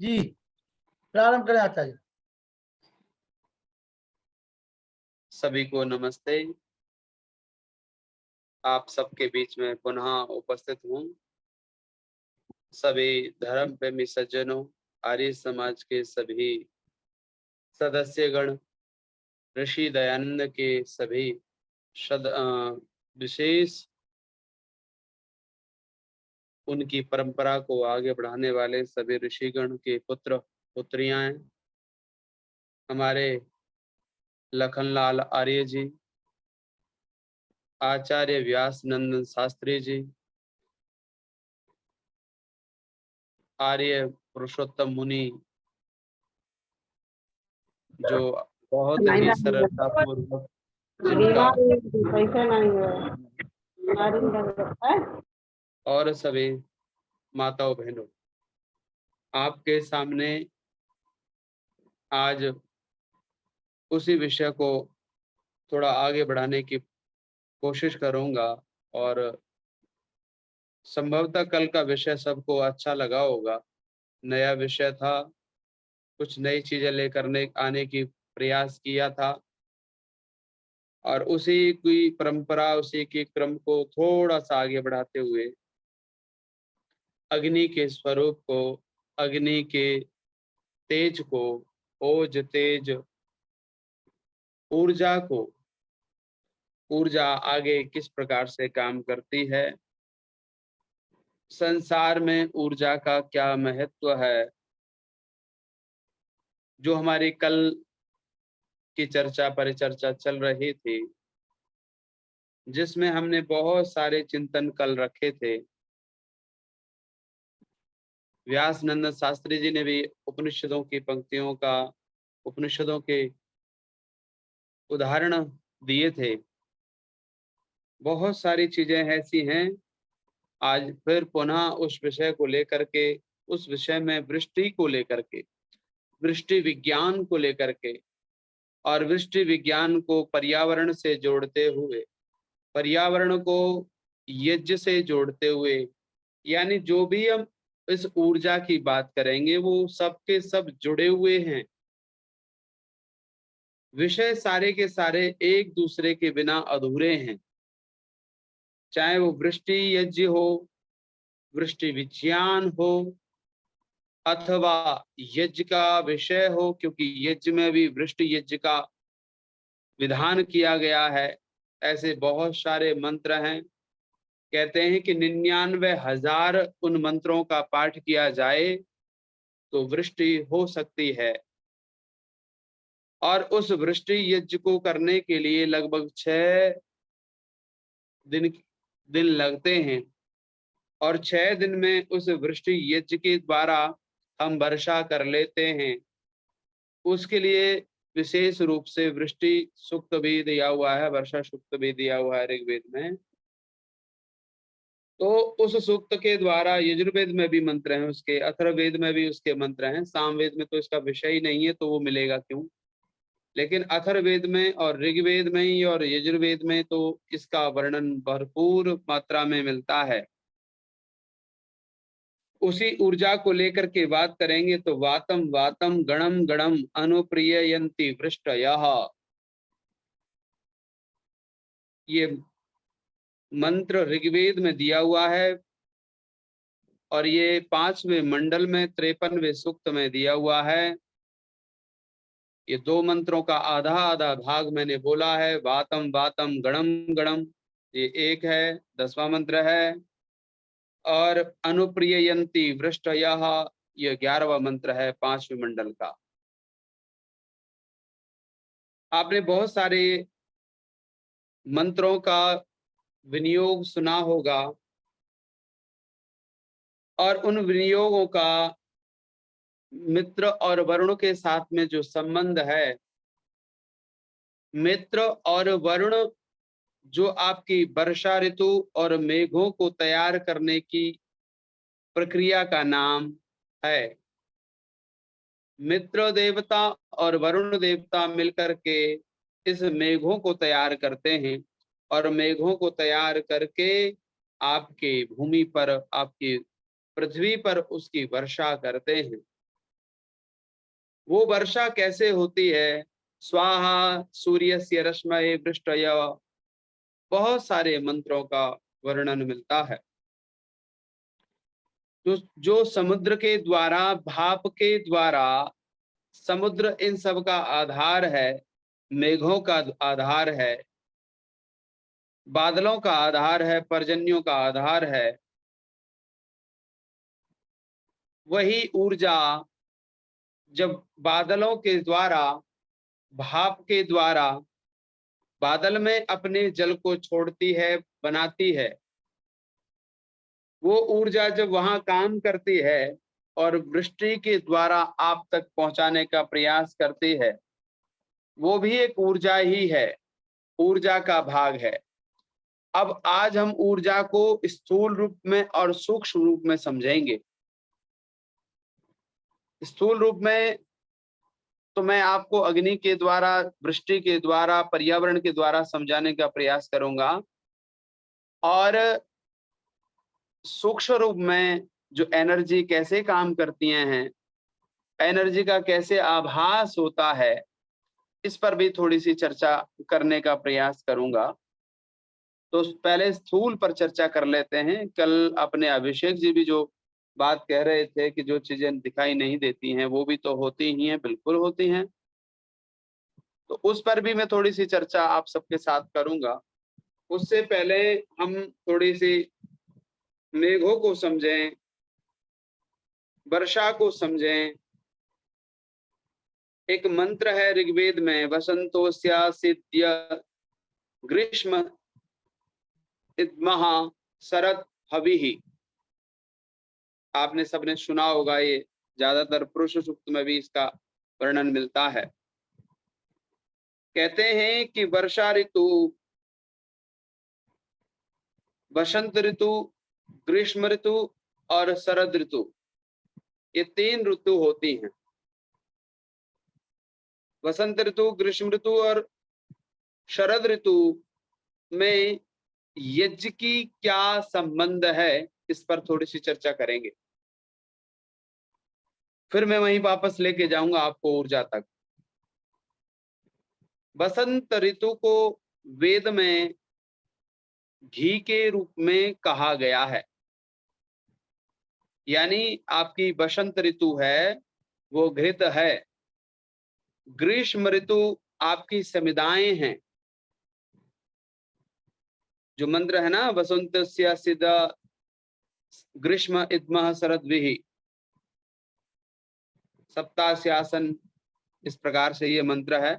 जी, प्रारंभ करें आचार्य। सभी को नमस्ते। आप सबके बीच में पुनः उपस्थित हूँ। सभी धर्म प्रेमी सज्जनों, आर्य समाज के सभी सदस्यगण, ऋषि दयानंद के सभी विशेष उनकी परंपरा को आगे बढ़ाने वाले सभी ऋषिगण के पुत्र पुत्रियां, हमारे लखनलाल आर्य जी, आचार्य व्यास नंदन शास्त्री जी, आर्य पुरुषोत्तम मुनि, जो बहुत ही सरलता पूर्वक जिनका और सभी माताओं बहनों, आपके सामने आज उसी विषय को थोड़ा आगे बढ़ाने की कोशिश करूंगा और संभवतः कल का विषय सबको अच्छा लगा होगा। नया विषय था, कुछ नई चीजें लेकर आने की प्रयास किया था और उसी की परंपरा, उसी के क्रम को थोड़ा सा आगे बढ़ाते हुए अग्नि के स्वरूप को, अग्नि के तेज को, ओज तेज ऊर्जा को, ऊर्जा आगे किस प्रकार से काम करती है, संसार में ऊर्जा का क्या महत्व है, जो हमारी कल की चर्चा परिचर्चा चल रही थी, जिसमें हमने बहुत सारे चिंतन कल रखे थे। व्यास नंदन शास्त्री जी ने भी उपनिषदों की पंक्तियों का, उपनिषदों के उदाहरण दिए थे। बहुत सारी चीजें ऐसी हैं। आज फिर पुनः उस विषय को लेकर के, उस विषय में वृष्टि को लेकर के, वृष्टि विज्ञान को लेकर के और वृष्टि विज्ञान को पर्यावरण से जोड़ते हुए, पर्यावरण को यज्ञ से जोड़ते हुए, यानी जो भी हम इस ऊर्जा की बात करेंगे वो सबके सब जुड़े हुए हैं। विषय सारे के सारे एक दूसरे के बिना अधूरे हैं। चाहे वो वृष्टि यज्ञ हो, वृष्टि विज्ञान हो, अथवा यज्ञ का विषय हो, क्योंकि यज्ञ में भी वृष्टि यज्ञ का विधान किया गया है। ऐसे बहुत सारे मंत्र हैं। कहते हैं कि 99,000 उन मंत्रों का पाठ किया जाए तो वृष्टि हो सकती है। और उस वृष्टि यज्ञ को करने के लिए लगभग 6 दिन लगते हैं और 6 दिन में उस वृष्टि यज्ञ के द्वारा हम वर्षा कर लेते हैं। उसके लिए विशेष रूप से वृष्टि सूक्त भी दिया हुआ है, वर्षा सूक्त भी दिया हुआ है ऋग्वेद में। तो उस सूक्त के द्वारा यजुर्वेद में भी मंत्र हैं उसके, अथर्ववेद में भी उसके मंत्र हैं। सामवेद में तो इसका विषय ही नहीं है, तो वो मिलेगा क्यों। लेकिन अथर्ववेद में और ऋग्वेद में ही और यजुर्वेद में तो इसका वर्णन भरपूर मात्रा में मिलता है। उसी ऊर्जा को लेकर के बात करेंगे तो वातम वातम गणम गणम अनुप्रिययन्ति वृष्टयः, ये मंत्र ऋग्वेद में दिया हुआ है और ये 5वें मंडल में 53वें सूक्त में दिया हुआ है। ये 2 मंत्रों का आधा आधा भाग मैंने बोला है। वातम वातम गणम गणम, ये एक है, 10वां मंत्र है। और अनुप्रिययन्ति वृष्टयः, ये 11वां मंत्र है 5वें मंडल का। आपने बहुत सारे मंत्रों का विनियोग सुना होगा और उन विनियोगों का मित्र और वरुण के साथ में जो संबंध है, मित्र और वरुण जो आपकी वर्षा ऋतु और मेघों को तैयार करने की प्रक्रिया का नाम है। मित्र देवता और वरुण देवता मिलकर के इस मेघों को तैयार करते हैं और मेघों को तैयार करके आपके भूमि पर, आपकी पृथ्वी पर उसकी वर्षा करते हैं। वो वर्षा कैसे होती है? स्वाहा सूर्यस्य रश्मये वृष्टय, बहुत सारे मंत्रों का वर्णन मिलता है। जो समुद्र के द्वारा, भाप के द्वारा, समुद्र इन सब का आधार है, मेघों का आधार है, बादलों का आधार है, पर्जन्यों का आधार है। वही ऊर्जा जब बादलों के द्वारा, भाप के द्वारा बादल में अपने जल को छोड़ती है, बनाती है, वो ऊर्जा जब वहां काम करती है और वृष्टि के द्वारा आप तक पहुंचाने का प्रयास करती है, वो भी एक ऊर्जा ही है, ऊर्जा का भाग है। अब आज हम ऊर्जा को स्थूल रूप में और सूक्ष्म रूप में समझेंगे। स्थूल रूप में तो मैं आपको अग्नि के द्वारा, वृष्टि के द्वारा, पर्यावरण के द्वारा समझाने का प्रयास करूंगा, और सूक्ष्म रूप में जो एनर्जी कैसे काम करती हैं, एनर्जी का कैसे आभास होता है, इस पर भी थोड़ी सी चर्चा करने का प्रयास करूंगा। तो पहले स्थूल पर चर्चा कर लेते हैं। कल अपने अभिषेक जी भी जो बात कह रहे थे कि जो चीजें दिखाई नहीं देती हैं वो भी तो होती ही हैं, बिल्कुल होती हैं। तो उस पर भी मैं थोड़ी सी चर्चा आप सबके साथ करूंगा। उससे पहले हम थोड़ी सी मेघों को समझें, वर्षा को समझें। एक मंत्र है ऋग्वेद में, वसंतोस्यासिद्य ग्रीष्म इद्मः शरद हविः। आपने सबने सुना होगा, ये ज्यादातर पुरुष सूक्त में भी इसका वर्णन मिलता है। कहते हैं कि वर्षा ऋतु, वसंत ऋतु, ग्रीष्म ऋतु और शरद ऋतु, ये 3 ऋतु होती हैं। वसंत ऋतु, ग्रीष्म ऋतु और शरद ऋतु में यज्ञ की क्या संबंध है, इस पर थोड़ी सी चर्चा करेंगे। फिर मैं वहीं वापस लेके जाऊंगा आपको ऊर्जा तक। बसंत ऋतु को वेद में घी के रूप में कहा गया है, यानी आपकी बसंत ऋतु है वो घृत है। ग्रीष्म ऋतु आपकी समिदाएं हैं। जो मंत्र है ना, वसंतस्य सिद ग्रीष्म इद्मः शरद्भिः सप्तास्यासन, इस प्रकार से ये मंत्र है।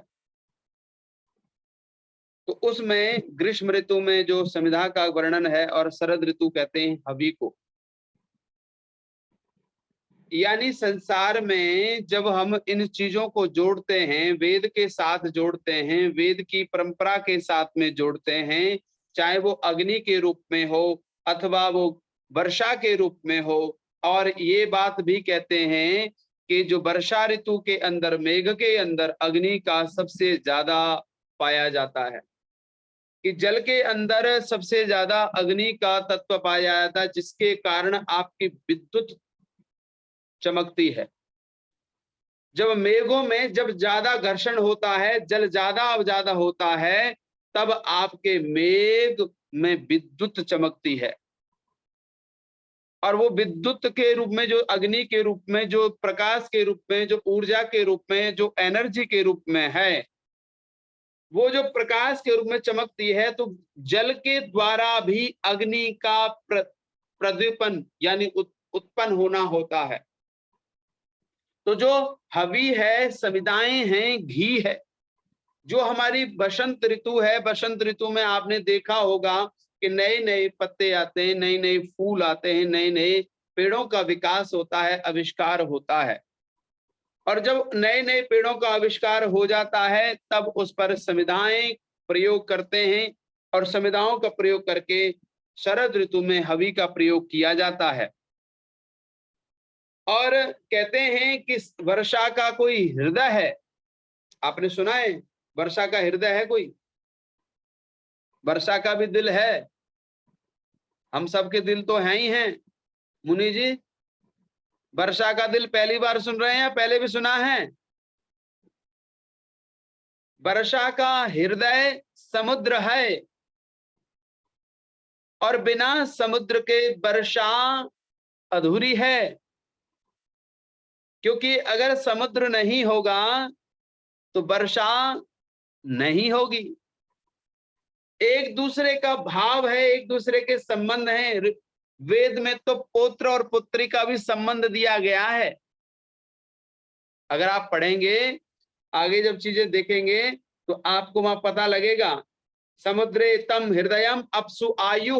तो उसमें ग्रीष्म ऋतु में जो समिधा का वर्णन है, और शरद ऋतु कहते हैं हवि को। यानी संसार में जब हम इन चीजों को जोड़ते हैं, वेद के साथ जोड़ते हैं, वेद की परंपरा के साथ में जोड़ते हैं, चाहे वो अग्नि के रूप में हो अथवा वो वर्षा के रूप में हो, और ये बात भी कहते हैं कि जो वर्षा ऋतु के अंदर, मेघ के अंदर अग्नि का सबसे ज्यादा पाया जाता है, कि जल के अंदर सबसे ज्यादा अग्नि का तत्व पाया जाता है, जिसके कारण आपकी विद्युत चमकती है। जब मेघों में जब ज्यादा घर्षण होता है, जल ज्यादा होता है, तब आपके मेघ में विद्युत चमकती है। और वो विद्युत के रूप में, जो अग्नि के रूप में, जो प्रकाश के रूप में, जो ऊर्जा के रूप में, जो एनर्जी के रूप में है, वो जो प्रकाश के रूप में चमकती है, तो जल के द्वारा भी अग्नि का प्रद्युपन यानी उत्पन्न होना होता है। तो जो हवि है, समिदाएं हैं, घी है। जो हमारी बसंत ऋतु है, बसंत ऋतु में आपने देखा होगा कि नए नए पत्ते आते हैं, नए नए फूल आते हैं, नए नए पेड़ों का विकास होता है, आविष्कार होता है। और जब नए नए पेड़ों का आविष्कार हो जाता है, तब उस पर समिधाएं प्रयोग करते हैं, और समिधाओं का प्रयोग करके शरद ऋतु में हवि का प्रयोग किया जाता है। और कहते हैं कि वर्षा का कोई हृदय है। आपने सुना है वर्षा का हृदय है कोई? वर्षा का भी दिल है। हम सबके दिल तो हैं ही हैं। मुनि जी, वर्षा का दिल पहली बार सुन रहे हैं या पहले भी सुना है? वर्षा का हृदय समुद्र है और बिना समुद्र के वर्षा अधूरी है, क्योंकि अगर समुद्र नहीं होगा तो वर्षा नहीं होगी। एक दूसरे का भाव है, एक दूसरे के संबंध हैं। वेद में तो पुत्र और पुत्री का भी संबंध दिया गया है। अगर आप पढ़ेंगे आगे, जब चीजें देखेंगे तो आपको वहां पता लगेगा। समुद्रे तम हृदयम अपसु आयु।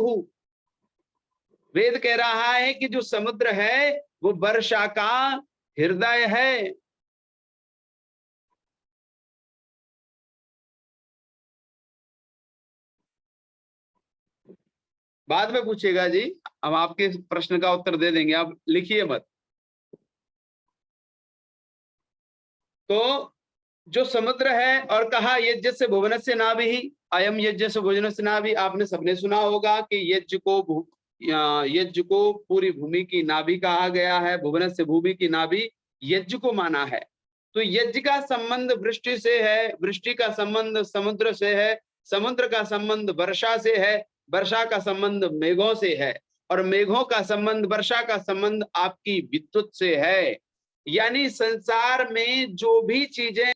वेद कह रहा है कि जो समुद्र है वो वर्षा का हृदय है। बाद में पूछेगा जी, हम आपके प्रश्न का उत्तर दे देंगे, आप लिखिए मत। तो जो समुद्र है, और कहा यज्ञ से भुवन से नाभि ही अयम यज्ञ से भुवन से नाभि। आपने सबने सुना होगा कि यज्ञ को पूरी भूमि की नाभि कहा गया है। भुवन से भूमि की नाभि यज्ञ को माना है। तो यज्ञ का संबंध वृष्टि से है, वृष्टि का संबंध समुद्र से है, समुद्र का संबंध वर्षा से है, वर्षा का संबंध मेघों से है, और मेघों का संबंध, वर्षा का संबंध आपकी विद्युत से है। यानी संसार में जो भी चीजें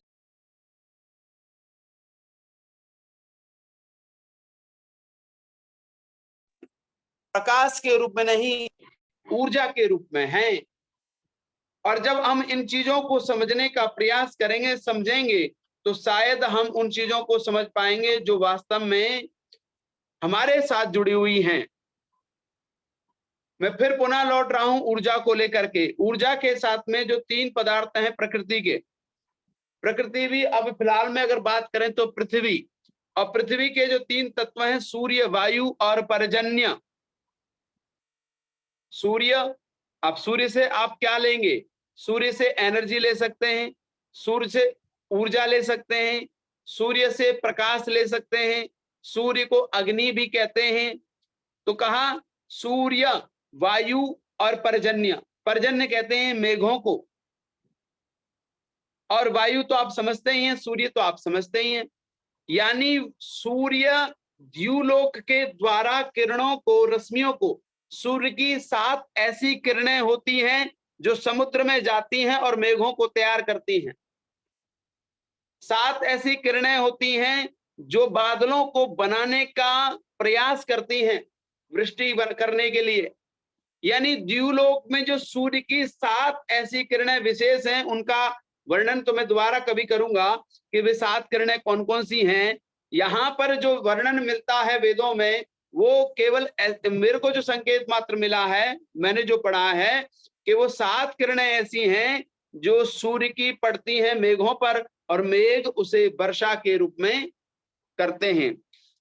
प्रकाश के रूप में नहीं, ऊर्जा के रूप में हैं। और जब हम इन चीजों को समझने का प्रयास करेंगे, समझेंगे, तो शायद हम उन चीजों को समझ पाएंगे जो वास्तव में हमारे साथ जुड़ी हुई हैं। मैं फिर पुनः लौट रहा हूं ऊर्जा को लेकर के। ऊर्जा के साथ में जो तीन पदार्थ हैं प्रकृति के, प्रकृति भी अब फिलहाल में अगर बात करें तो पृथ्वी, और पृथ्वी के जो तीन तत्व हैं सूर्य, वायु और पर्जन्य। सूर्य, अब सूर्य से आप क्या लेंगे? सूर्य से एनर्जी ले सकते हैं, सूर्य से ऊर्जा ले सकते हैं, सूर्य से प्रकाश ले सकते हैं, सूर्य को अग्नि भी कहते हैं। तो कहा सूर्य, वायु और पर्जन्य। पर्जन्य कहते हैं मेघों को, और वायु तो आप समझते ही हैं, सूर्य तो आप समझते ही हैं। यानी सूर्य द्युलोक के द्वारा किरणों को, रश्मियों को, सूर्य की 7 ऐसी किरणें होती हैं जो समुद्र में जाती हैं और मेघों को तैयार करती हैं। 7 ऐसी किरणें होती हैं जो बादलों को बनाने का प्रयास करती हैं वृष्टि करने के लिए। यानी द्युलोक में जो सूर्य की 7 ऐसी किरणें विशेष हैं, उनका वर्णन तो मैं दोबारा कभी करूंगा कि वे 7 किरणें कौन कौन सी हैं। यहाँ पर जो वर्णन मिलता है वेदों में, वो केवल मेरे को जो संकेत मात्र मिला है, मैंने जो पढ़ा है कि वो 7 किरणें ऐसी हैं जो सूर्य की पड़ती हैं मेघों पर, और मेघ उसे वर्षा के रूप में करते हैं।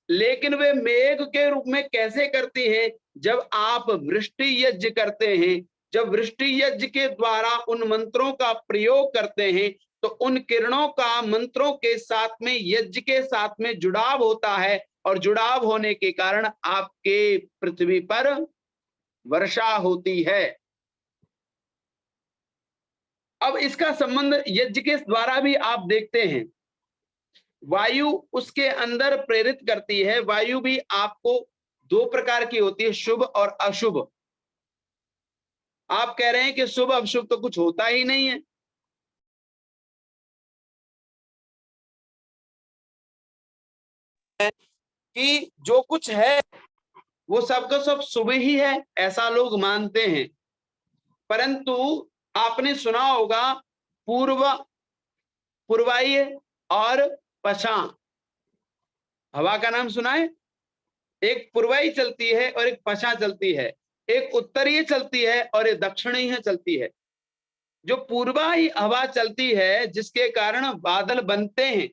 लेकिन वे मेघ के रूप में कैसे करती हैं? जब आप वृष्टि यज्ञ करते हैं, जब वृष्टि यज्ञ के द्वारा उन मंत्रों का प्रयोग करते हैं, तो उन किरणों का मंत्रों के साथ में, यज्ञ के साथ में जुड़ाव होता है, और जुड़ाव होने के कारण आपके पृथ्वी पर वर्षा होती है। अब इसका संबंध यज्ञ के द्वारा भी आप देखते हैं। वायु उसके अंदर प्रेरित करती है। वायु भी आपको 2 प्रकार की होती है, शुभ और अशुभ। आप कह रहे हैं कि शुभ अशुभ तो कुछ होता ही नहीं है। कि जो कुछ है वो सबका सब शुभ ही है, ऐसा लोग मानते हैं। परंतु आपने सुना होगा पूर्वाई और पश्चिम हवा का नाम सुना है। एक पूर्वाई चलती है और एक पश्चिम चलती है, एक उत्तरीय चलती है और एक दक्षिणी चलती है। जो पूर्वाई हवा चलती है जिसके कारण बादल बनते हैं,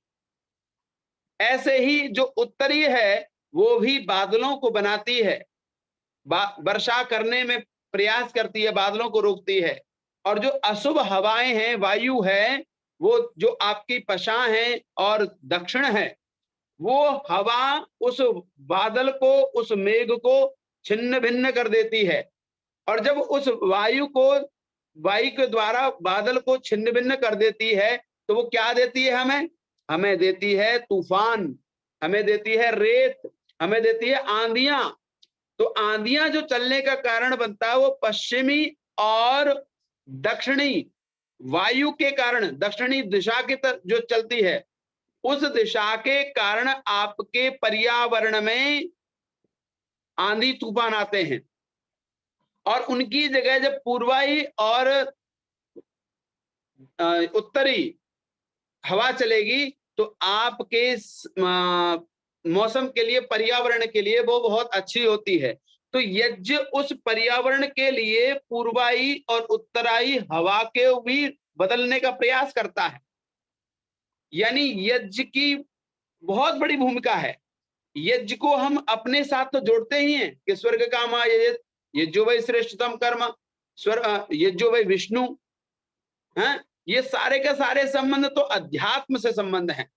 ऐसे ही जो उत्तरीय है वो भी बादलों को बनाती है, वर्षा करने में प्रयास करती है, बादलों को रोकती है। और जो अशुभ हवाएं हैं, वायु है, वो जो आपकी पश्चिम है और दक्षिण है, वो हवा उस बादल को, उस मेघ को छिन्न भिन्न कर देती है। और जब उस वायु के द्वारा बादल को छिन्न भिन्न कर देती है, तो वो क्या देती है हमें? हमें देती है तूफान, हमें देती है रेत, हमें देती है आंधियां। तो आंधियां जो चलने का कारण बनता है वो पश्चिमी और दक्षिणी वायु के कारण, दक्षिणी दिशा की तरफ जो चलती है उस दिशा के कारण आपके पर्यावरण में आंधी तूफान आते हैं। और उनकी जगह जब पूर्वाई और उत्तरी हवा चलेगी तो आपके मौसम के लिए, पर्यावरण के लिए वो बहुत अच्छी होती है। तो यज्ञ उस पर्यावरण के लिए पूर्वाई और उत्तराई हवा के भी बदलने का प्रयास करता है। यानी यज्ञ की बहुत बड़ी भूमिका है। यज्ञ को हम अपने साथ तो जोड़ते ही हैं कि स्वर्ग काम यज्ञो वै श्रेष्ठतम कर्म, यज्ञो वै विष्णु, हैं, ये सारे के सारे संबंध तो अध्यात्म से संबंध हैं।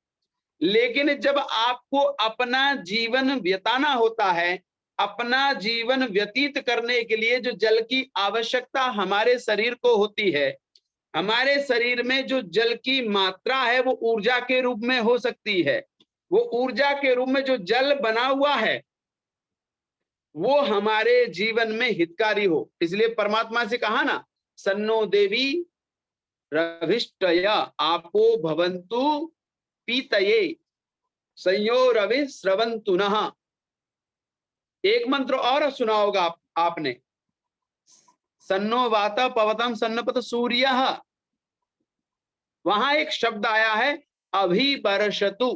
लेकिन जब आपको अपना जीवन बिताना होता है, अपना जीवन व्यतीत करने के लिए जो जल की आवश्यकता हमारे शरीर को होती है, हमारे शरीर में जो जल की मात्रा है वो ऊर्जा के रूप में हो सकती है। वो ऊर्जा के रूप में जो जल बना हुआ है वो हमारे जीवन में हितकारी हो। इसलिए परमात्मा से कहा ना, सन्नो देवी रविष्टय आपो भवन्तु पीतये संयो रवि स्रवन्तु नः। एक मंत्र और सुना होगा आपने, सन्नो वाता पवतम सन्नपत सूर्यः। वहां एक शब्द आया है अभिवर्षतु।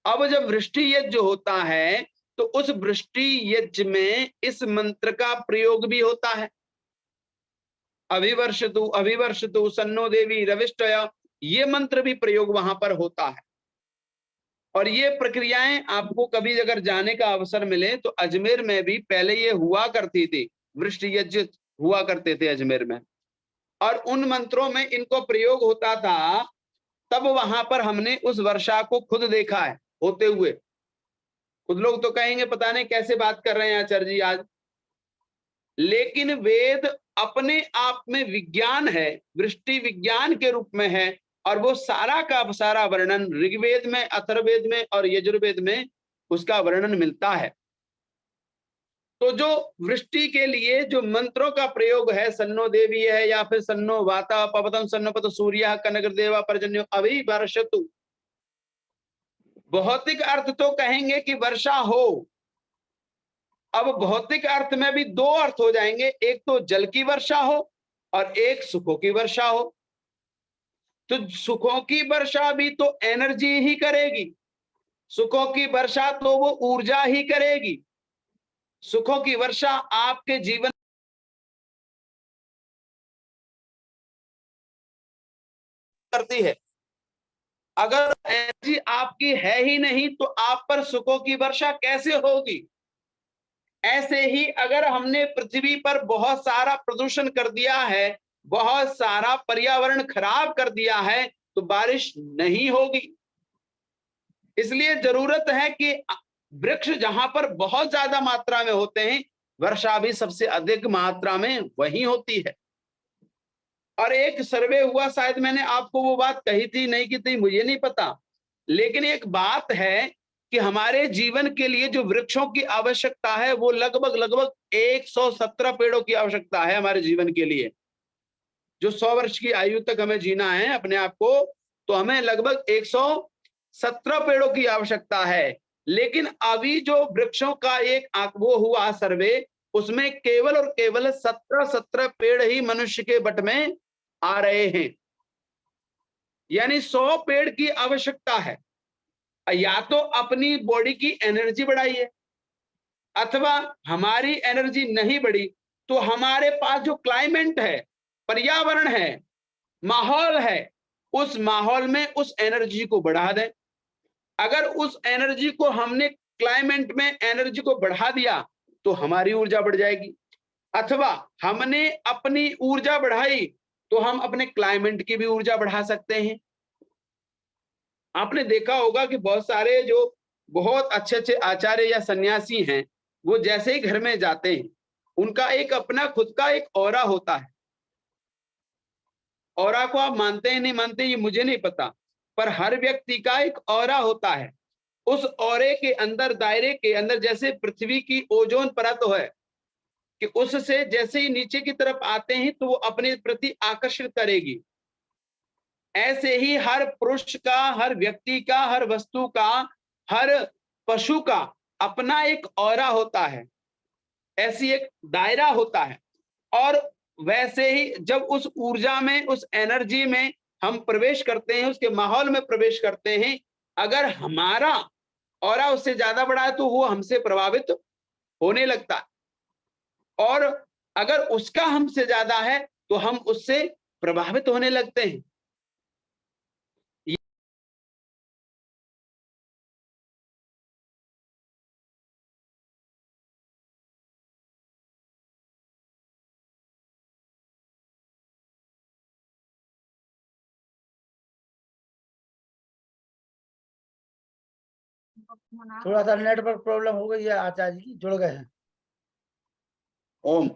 अब जब वृष्टि यज्ञ होता है तो उस वृष्टि यज्ञ में इस मंत्र का प्रयोग भी होता है। अभिवर्षतु अभिवर्षतु सन्नो देवी रविष्टय, ये मंत्र भी प्रयोग वहां पर होता है। और ये प्रक्रियाएं आपको कभी अगर जाने का अवसर मिले तो अजमेर में भी पहले ये हुआ करती थी, वृष्टि यज्ञ हुआ करते थे अजमेर में, और उन मंत्रों में इनको प्रयोग होता था। तब वहां पर हमने उस वर्षा को खुद देखा है होते हुए। खुद लोग तो कहेंगे पता नहीं कैसे बात कर रहे हैं आचार्य जी आज, लेकिन वेद अपने आप में विज्ञान है, वृष्टि विज्ञान के रूप में है। और वो सारा का सारा वर्णन ऋग्वेद में, अथर्ववेद में और यजुर्वेद में उसका वर्णन मिलता है। तो जो वृष्टि के लिए जो मंत्रों का प्रयोग है, सन्नो देवी है या फिर सन्नो वाता पवतम सन्नपत सूर्य कनक देवा पर्जन्यो अभिवर्षतु, भौतिक अर्थ तो कहेंगे कि वर्षा हो। अब भौतिक अर्थ में भी दो अर्थ हो जाएंगे, एक तो जल की वर्षा हो और एक सुखों की वर्षा हो। तो सुखों की वर्षा भी तो एनर्जी ही करेगी, सुखों की वर्षा तो वो ऊर्जा ही करेगी। सुखों की वर्षा आपके जीवन करती है। अगर एनर्जी आपकी है ही नहीं तो आप पर सुखों की वर्षा कैसे होगी? ऐसे ही अगर हमने पृथ्वी पर बहुत सारा प्रदूषण कर दिया है, बहुत सारा पर्यावरण खराब कर दिया है, तो बारिश नहीं होगी। इसलिए जरूरत है कि वृक्ष जहां पर बहुत ज्यादा मात्रा में होते हैं, वर्षा भी सबसे अधिक मात्रा में वही होती है। और एक सर्वे हुआ, शायद मैंने आपको वो बात कही थी नहीं की थी मुझे नहीं पता, लेकिन एक बात है कि हमारे जीवन के लिए जो वृक्षों की आवश्यकता है वो लगभग 117 पेड़ों की आवश्यकता है हमारे जीवन के लिए। जो 100 वर्ष की आयु तक हमें जीना है अपने आप को, तो हमें लगभग 117 पेड़ों की आवश्यकता है। लेकिन अभी जो वृक्षों का एक वो हुआ सर्वे, उसमें केवल और केवल 17 पेड़ ही मनुष्य के बट में आ रहे हैं। यानी 100 पेड़ की आवश्यकता है। या तो अपनी बॉडी की एनर्जी बढ़ाइए, अथवा हमारी एनर्जी नहीं बढ़ी तो हमारे पास जो क्लाइमेट है, पर्यावरण है, माहौल है, उस माहौल में उस एनर्जी को बढ़ा दें। अगर उस एनर्जी को हमने क्लाइमेट में एनर्जी को बढ़ा दिया तो हमारी ऊर्जा बढ़ जाएगी, अथवा हमने अपनी ऊर्जा बढ़ाई तो हम अपने क्लाइमेट की भी ऊर्जा बढ़ा सकते हैं। आपने देखा होगा कि बहुत सारे जो बहुत अच्छे अच्छे आचार्य या सन्यासी हैं, वो जैसे ही घर में जाते हैं उनका एक अपना खुद का एक ऑरा होता है। ऑरा को आप मानते हैं नहीं मानते ये मुझे नहीं पता, पर हर व्यक्ति का एक ऑरा होता है। उस ऑरे के अंदर, दायरे के अंदर, जैसे पृथ्वी की ओजोन परत है कि उससे जैसे ही नीचे की तरफ आते हैं तो वो अपने प्रति आकर्षित करेगी, ऐसे ही हर पुरुष का, हर व्यक्ति का, हर वस्तु का, हर पशु का अपना एक ऑरा होता है, ऐसी एक दायरा होता है। और वैसे ही जब उस ऊर्जा में, उस एनर्जी में हम प्रवेश करते हैं, उसके माहौल में प्रवेश करते हैं, अगर हमारा ऑरा उससे ज्यादा बड़ा है तो वो हमसे प्रभावित होने लगता है, और अगर उसका हमसे ज्यादा है तो हम उससे प्रभावित होने लगते हैं। थोड़ा सा नेटवर्क प्रॉब्लम हो गई है आचार्य जी की, जुड़ गए हैं। ओम।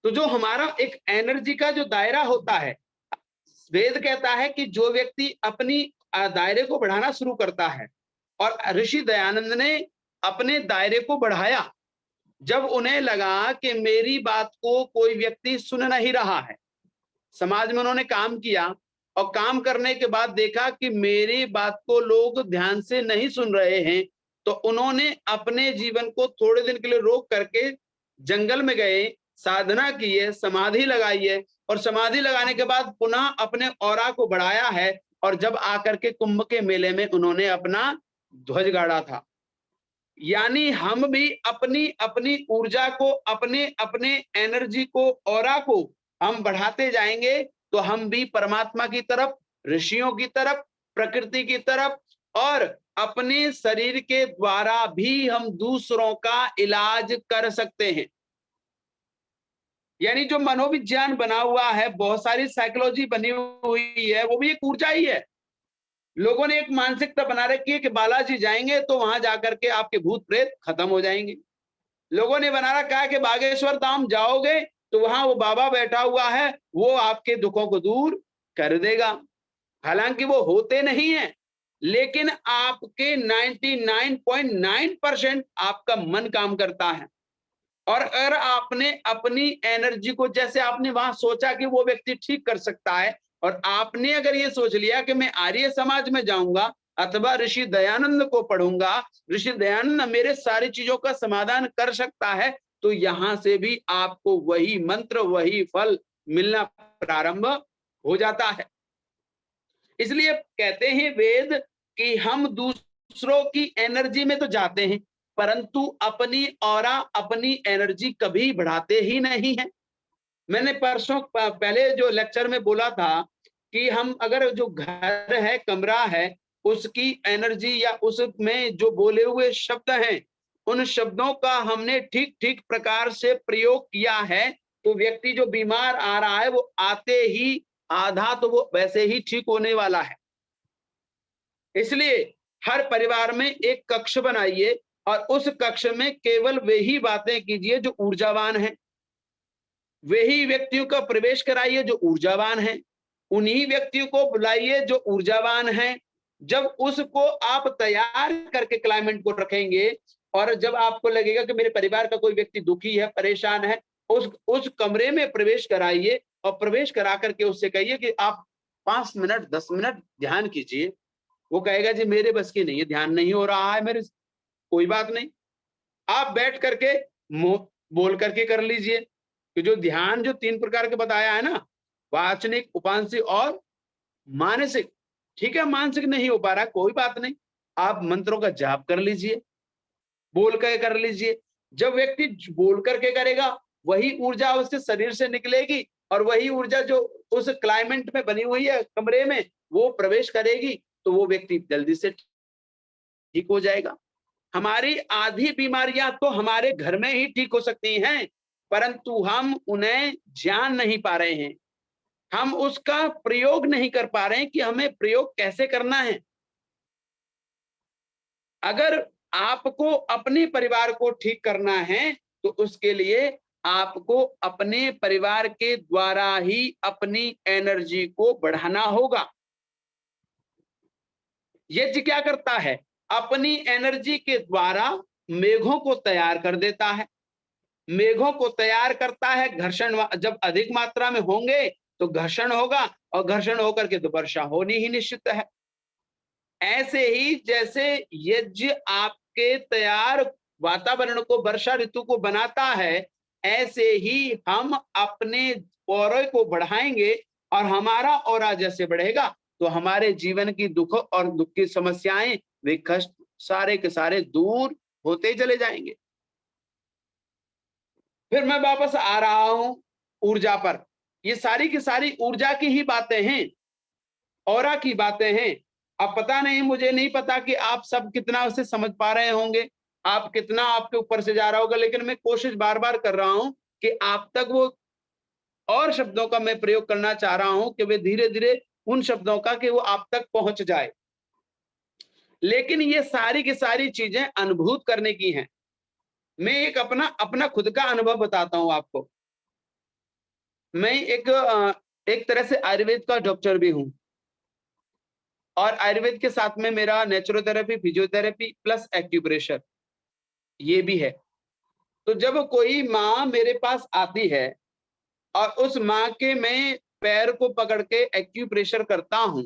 तो जो हमारा एक एनर्जी का जो दायरा होता है, वेद कहता है कि जो व्यक्ति अपनी दायरे को बढ़ाना शुरू करता है, और ऋषि दयानंद ने अपने दायरे को बढ़ाया जब उन्हें लगा कि मेरी बात को कोई व्यक्ति सुन नहीं रहा है। समाज में उन्होंने काम किया और काम करने के बाद देखा कि मेरी बात को लोग ध्यान से नहीं सुन रहे हैं, तो उन्होंने अपने जीवन को थोड़े दिन के लिए रोक करके जंगल में गए, साधना की है, समाधि लगाई है, और समाधि लगाने के बाद पुनः अपने औरा को बढ़ाया है, और जब आकर के कुंभ के मेले में उन्होंने अपना ध्वज गाड़ा था। यानी हम भी अपनी अपनी ऊर्जा को, अपने अपने एनर्जी को, ऑरा को हम बढ़ाते जाएंगे तो हम भी परमात्मा की तरफ, ऋषियों की तरफ, प्रकृति की तरफ, और अपने शरीर के द्वारा भी हम दूसरों का इलाज कर सकते हैं। यानी जो मनोविज्ञान बना हुआ है, बहुत सारी साइकोलॉजी बनी हुई है, वो भी एक ऊर्जा ही है। लोगों ने एक मानसिकता बना रखी है कि बालाजी जाएंगे तो वहां जाकर के आपके भूत प्रेत खत्म हो जाएंगे। लोगों ने बना रखा है कि बागेश्वर धाम जाओगे तो वहां वो बाबा बैठा हुआ है, वो आपके दुखों को दूर कर देगा। हालांकि वो होते नहीं है, लेकिन आपके 99.9% आपका मन काम करता है। और अगर आपने अपनी एनर्जी को, जैसे आपने वहां सोचा कि वो व्यक्ति ठीक कर सकता है, और आपने अगर ये सोच लिया कि मैं आर्य समाज में जाऊंगा अथवा ऋषि दयानंद को पढ़ूंगा, ऋषि दयानंद मेरे सारी चीजों का समाधान कर सकता है, तो यहां से भी आपको वही मंत्र, वही फल मिलना प्रारंभ हो जाता है। इसलिए कहते हैं वेद कि हम दूसरों की एनर्जी में तो जाते हैं, परंतु अपनी ऑरा, अपनी एनर्जी कभी बढ़ाते ही नहीं है। मैंने परसों पहले जो लेक्चर में बोला था कि हम अगर जो घर है, कमरा है, उसकी एनर्जी या उसमें जो बोले हुए शब्द हैं, उन शब्दों का हमने ठीक ठीक प्रकार से प्रयोग किया है, तो व्यक्ति जो बीमार आ रहा है वो आते ही आधा तो वो वैसे ही ठीक होने वाला है। इसलिए हर परिवार में एक कक्ष बनाइए और उस कक्ष में केवल वही बातें कीजिए जो ऊर्जावान है, वही व्यक्तियों का प्रवेश कराइए जो ऊर्जावान है, उन्हीं व्यक्तियों को बुलाइए जो ऊर्जावान हैं। जब उसको आप तैयार करके क्लाइमेट को रखेंगे, और जब आपको लगेगा कि मेरे परिवार का कोई व्यक्ति दुखी है, परेशान है, उस कमरे में प्रवेश कराइए, और प्रवेश करा करके उससे कहिए कि आप 5 मिनट 10 मिनट ध्यान कीजिए। वो कहेगा जी मेरे बस की नहीं है, ध्यान नहीं हो रहा है मेरे। कोई बात नहीं, आप बैठ करके बोल करके कर लीजिए कि जो ध्यान जो 3 प्रकार के बताया है ना, वाचनिक, उपांशिक और मानसिक। ठीक है, मानसिक नहीं हो पा रहा, कोई बात नहीं, आप मंत्रों का जाप कर लीजिए, बोल कर कर लीजिए। जब व्यक्ति बोल करके करेगा, वही ऊर्जा उसके शरीर से निकलेगी, और वही ऊर्जा जो उस क्लाइमेट में बनी हुई है कमरे में, वो प्रवेश करेगी, तो वो व्यक्ति जल्दी से ठीक हो जाएगा। हमारी आधी बीमारियां तो हमारे घर में ही ठीक हो सकती हैं, परंतु हम उन्हें जान नहीं पा रहे हैं, हम उसका प्रयोग नहीं कर पा रहे हैं कि हमें प्रयोग कैसे करना है। अगर आपको अपने परिवार को ठीक करना है तो उसके लिए आपको अपने परिवार के द्वारा ही अपनी एनर्जी को बढ़ाना होगा। यज्ञ क्या करता है? अपनी एनर्जी के द्वारा मेघों को तैयार कर देता है, मेघों को तैयार करता है। घर्षण जब अधिक मात्रा में होंगे तो घर्षण होगा, और घर्षण होकर के तो वर्षा होनी ही निश्चित है। ऐसे ही जैसे यज्ञ आपके तैयार वातावरण को, वर्षा ऋतु को बनाता है, ऐसे ही हम अपने औरे को बढ़ाएंगे, और हमारा औरा जैसे बढ़ेगा तो हमारे जीवन की दुख और दुख की समस्याएं, वे कष्ट सारे के सारे दूर होते चले जाएंगे। फिर मैं वापस आ रहा हूं ऊर्जा पर। ये सारी की सारी ऊर्जा की ही बातें हैं, औरा की बातें हैं। अब पता नहीं, मुझे नहीं पता कि आप सब कितना उसे समझ पा रहे होंगे, आप कितना आपके ऊपर से जा रहा होगा, लेकिन मैं कोशिश बार बार कर रहा हूं कि आप तक वो और शब्दों का मैं प्रयोग करना चाह रहा हूं कि वे धीरे धीरे उन शब्दों का कि वो आप तक पहुंच जाए। लेकिन ये सारी की सारी चीजें अनुभूत करने की हैं। मैं एक अपना खुद का अनुभव बताता हूं आपको। मैं एक तरह से आयुर्वेद का डॉक्टर भी हूं, और आयुर्वेद के साथ में मेरा नेचुरोथेरेपी, फिजियोथेरेपी प्लस एक्यूप्रेशर ये भी है। तो जब कोई माँ मेरे पास आती है और उस माँ के मैं पैर को पकड़ के एक्यूप्रेशर करता हूं,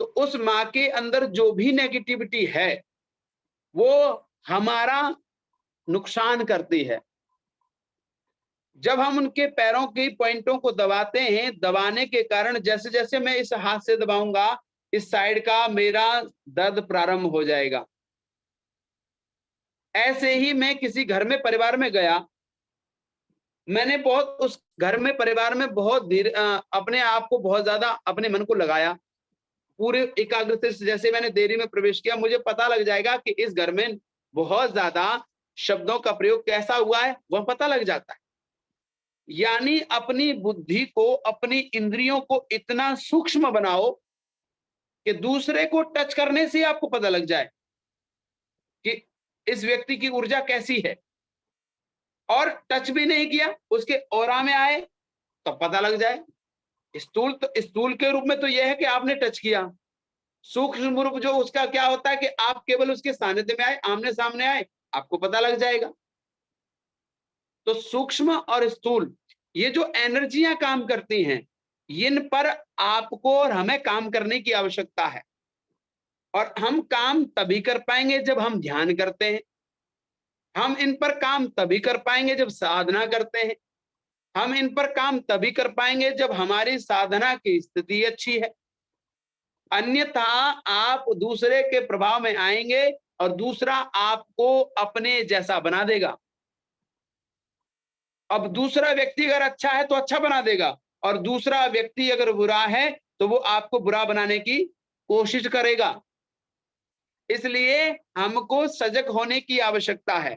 तो उस माँ के अंदर जो भी नेगेटिविटी है वो हमारा नुकसान करती है। जब हम उनके पैरों की पॉइंटों को दबाते हैं, दबाने के कारण जैसे जैसे मैं इस हाथ से दबाऊंगा, इस साइड का मेरा दर्द प्रारंभ हो जाएगा। ऐसे ही मैं किसी घर में, परिवार में गया, मैंने बहुत उस घर में, परिवार में बहुत धीरे अपने आप को बहुत ज्यादा अपने मन को लगाया, पूरे एकाग्रता से। जैसे मैंने देरी में प्रवेश किया, मुझे पता लग जाएगा कि इस घर में बहुत ज्यादा शब्दों का प्रयोग कैसा हुआ है, वह पता लग जाता है। यानी अपनी बुद्धि को, अपनी इंद्रियों को इतना सूक्ष्म बनाओ कि दूसरे को टच करने से आपको पता लग जाए कि इस व्यक्ति की ऊर्जा कैसी है। और टच भी नहीं किया, उसके ऑरा में आए तो पता लग जाए। स्थूल के रूप में तो यह है कि आपने टच किया। सूक्ष्म रूप जो उसका क्या होता है कि आप केवल उसके सानिध्य में आए, आमने सामने आए, आपको पता लग जाएगा। तो सूक्ष्म और स्थूल ये जो एनर्जियां काम करती हैं, इन पर आपको और हमें काम करने की आवश्यकता है। और हम काम तभी कर पाएंगे जब हम ध्यान करते हैं, हम इन पर काम तभी कर पाएंगे जब साधना करते हैं, हम इन पर काम तभी कर पाएंगे जब हमारी साधना की स्थिति अच्छी है। अन्यथा आप दूसरे के प्रभाव में आएंगे और दूसरा आपको अपने जैसा बना देगा। अब दूसरा व्यक्ति अगर अच्छा है तो अच्छा बना देगा, और दूसरा व्यक्ति अगर बुरा है तो वो आपको बुरा बनाने की कोशिश करेगा। इसलिए हमको सजग होने की आवश्यकता है।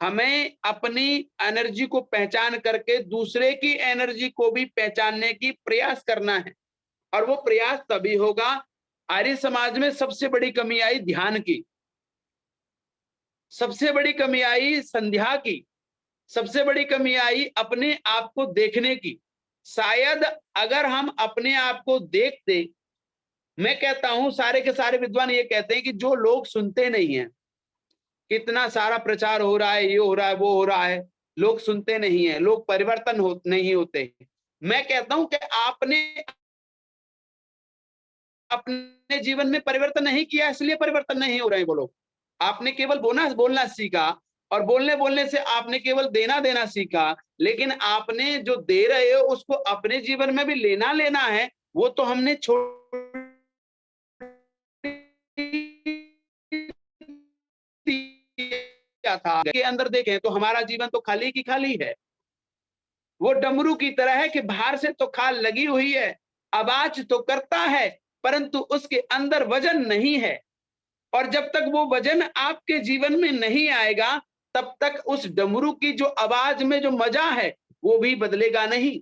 हमें अपनी एनर्जी को पहचान करके दूसरे की एनर्जी को भी पहचानने की प्रयास करना है, और वो प्रयास तभी होगा। आर्य समाज में सबसे बड़ी कमी आई ध्यान की, सबसे बड़ी कमी आई संध्या की, सबसे बड़ी कमी आई अपने आप को देखने की। शायद अगर हम अपने आप को देखते, मैं कहता हूं सारे के सारे विद्वान ये कहते हैं कि जो लोग सुनते नहीं हैं, कितना सारा प्रचार हो रहा है, ये हो रहा है, वो हो रहा है, लोग सुनते नहीं है, लोग परिवर्तन नहीं होते। मैं कहता हूं कि आपने अपने जीवन में परिवर्तन नहीं किया, इसलिए परिवर्तन नहीं हो रहे हैं वो लोग। आपने केवल बोलना सीखा, और बोलने बोलने से आपने केवल देना देना सीखा, लेकिन आपने जो दे रहे हो उसको अपने जीवन में भी लेना है, वो तो हमने छोड़ दिया था। के अंदर देखें तो हमारा जीवन तो खाली की खाली है। वो डमरू की तरह है कि बाहर से तो खाल लगी हुई है, आवाज तो करता है, परंतु उसके अंदर वजन नहीं है। और जब तक वो वजन आपके जीवन में नहीं आएगा, तब तक उस डमरू की जो आवाज में जो मजा है वो भी बदलेगा नहीं।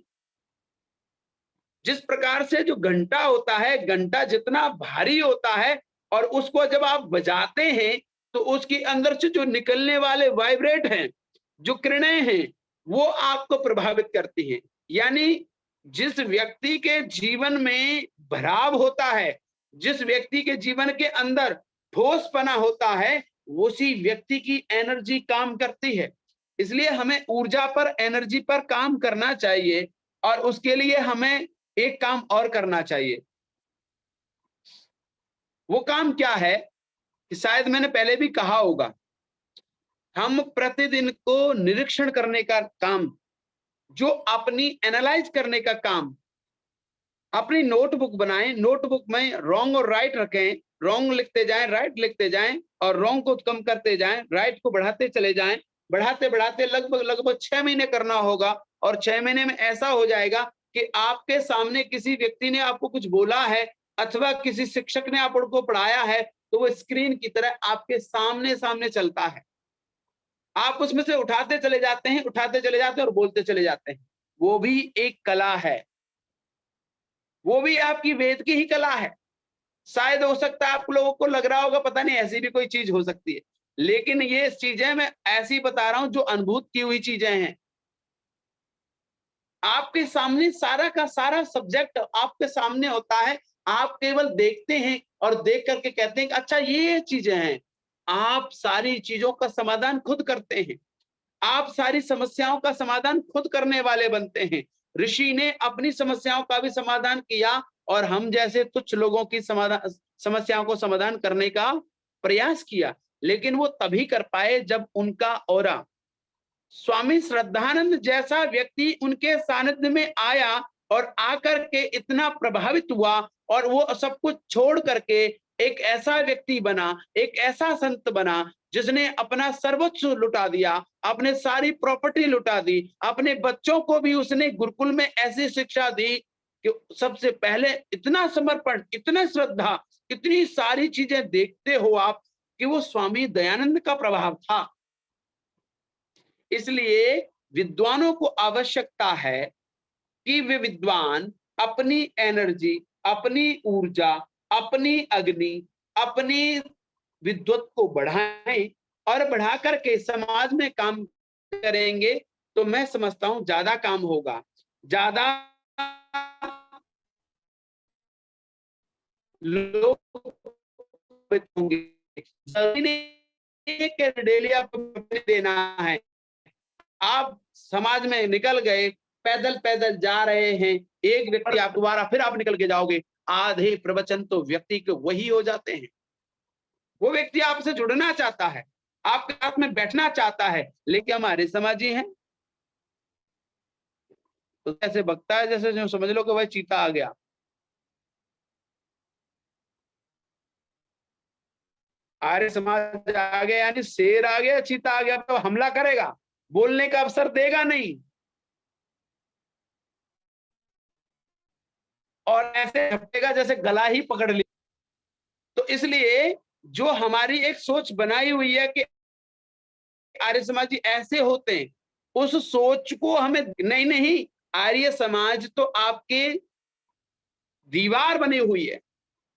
जिस प्रकार से जो घंटा होता है, घंटा जितना भारी होता है और उसको जब आप बजाते हैं तो उसके अंदर से जो निकलने वाले वाइब्रेट हैं, जो किरणें हैं, वो आपको प्रभावित करती हैं। यानी जिस व्यक्ति के जीवन में भराव होता है, जिस व्यक्ति के जीवन के अंदर ठोसपना होता है, उसी व्यक्ति की एनर्जी काम करती है। इसलिए हमें ऊर्जा पर, एनर्जी पर काम करना चाहिए और उसके लिए हमें एक काम और करना चाहिए। वो काम क्या है कि शायद मैंने पहले भी कहा होगा, हम प्रतिदिन को निरीक्षण करने का काम, जो अपनी एनालाइज करने का काम, अपनी नोटबुक बनाएं, नोटबुक में रॉन्ग और राइट रखें, रॉन्ग लिखते जाएं, राइट लिखते जाएं और रॉन्ग को कम करते जाएं, राइट को बढ़ाते चले जाएं। बढ़ाते बढ़ाते लगभग 6 महीने करना होगा और 6 महीने में ऐसा हो जाएगा कि आपके सामने किसी व्यक्ति ने आपको कुछ बोला है अथवा किसी शिक्षक ने आपको पढ़ाया है, तो वो स्क्रीन की तरह आपके सामने सामने चलता है। आप उसमें से उठाते चले जाते हैं, उठाते चले जाते हैं और बोलते चले जाते हैं। वो भी एक कला है, वो भी आपकी वेद की ही कला है। शायद हो सकता है आप लोगों को लग रहा होगा पता नहीं ऐसी भी कोई चीज हो सकती है, लेकिन ये चीजें मैं ऐसी बता रहा हूं जो अनुभूत की हुई चीजें हैं। आपके सामने सारा का सारा सब्जेक्ट आपके सामने होता है, आप केवल देखते हैं और देख करके कहते हैं कि अच्छा ये चीजें हैं। आप सारी चीजों का समाधान खुद करते हैं, आप सारी समस्याओं का समाधान खुद करने वाले बनते हैं। ऋषि ने अपनी समस्याओं का भी समाधान किया और हम जैसे तुच्छ लोगों की समस्याओं को समाधान करने का प्रयास किया, लेकिन वो तभी कर पाए जब उनका औरा, स्वामी श्रद्धानंद जैसा व्यक्ति उनके सानिध्य में आया और आकर के इतना प्रभावित हुआ और वो सब कुछ छोड़ करके एक ऐसा व्यक्ति बना, एक ऐसा संत बना जिसने अपना सर्वस्व लुटा दिया, अपने सारी प्रॉपर्टी लुटा दी, अपने बच्चों को भी उसने गुरुकुल में ऐसी शिक्षा दी कि सबसे पहले इतना समर्पण, इतना श्रद्धा, इतनी सारी चीजें देखते हो आप कि वो स्वामी दयानंद का प्रभाव था। इसलिए विद्वानों को आवश्यकता है कि वे विद्वान अपनी एनर्जी, अपनी ऊर्जा, अपनी अग्नि, अपनी विद्वत को बढ़ाएं और बढ़ा करके समाज में काम करेंगे तो मैं समझता हूं ज्यादा काम होगा, ज्यादा लोग होंगे। डेली आपको देना है, आप समाज में निकल गए, पैदल पैदल जा रहे हैं, एक व्यक्ति आप दोबारा फिर आप निकल के जाओगे, आधे प्रवचन तो व्यक्ति के वही हो जाते हैं। वो व्यक्ति आपसे जुड़ना चाहता है, आपके साथ में बैठना चाहता है, लेकिन हमारे समाजी हैं तो ऐसे बकता है जैसे जो समझ लो कि भाई चीता आ गया। आर्य समाज आ गया यानी शेर आ गया, चीता आ गया तो हमला करेगा, बोलने का अवसर देगा नहीं और ऐसे झपटेगा जैसे गला ही पकड़ लिया। तो इसलिए जो हमारी एक सोच बनाई हुई है कि आर्य समाजी ऐसे होते हैं, उस सोच को हमें नहीं, आर्य समाज तो आपके दीवार बनी हुई है।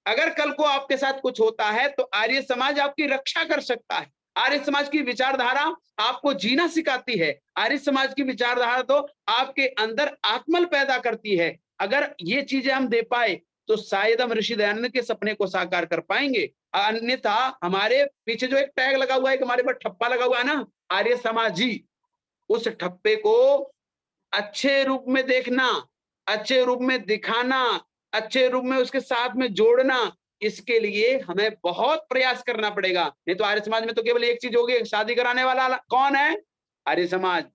अगर कल को आपके साथ कुछ होता है तो आर्य समाज आपकी रक्षा कर सकता है। आर्य समाज की विचारधारा आपको जीना सिखाती है। आर्य समाज की विचारधारा तो आपके अंदर आत्मल पैदा करती है। अगर ये चीजें हम दे पाए तो शायद हम ऋषि दयानंद के सपने को साकार कर पाएंगे। अन्यथा हमारे पीछे जो एक टैग लगा हुआ है, हमारे पर ठप्पा लगा हुआ है ना, आर्य समाजी, उस ठप्पे को अच्छे रूप में देखना, अच्छे रूप में दिखाना, अच्छे रूप में उसके साथ में जोड़ना, इसके लिए हमें बहुत प्रयास करना पड़ेगा। नहीं तो आर्य समाज में तो केवल एक चीज होगी, शादी कराने वाला कौन है? आर्य समाज।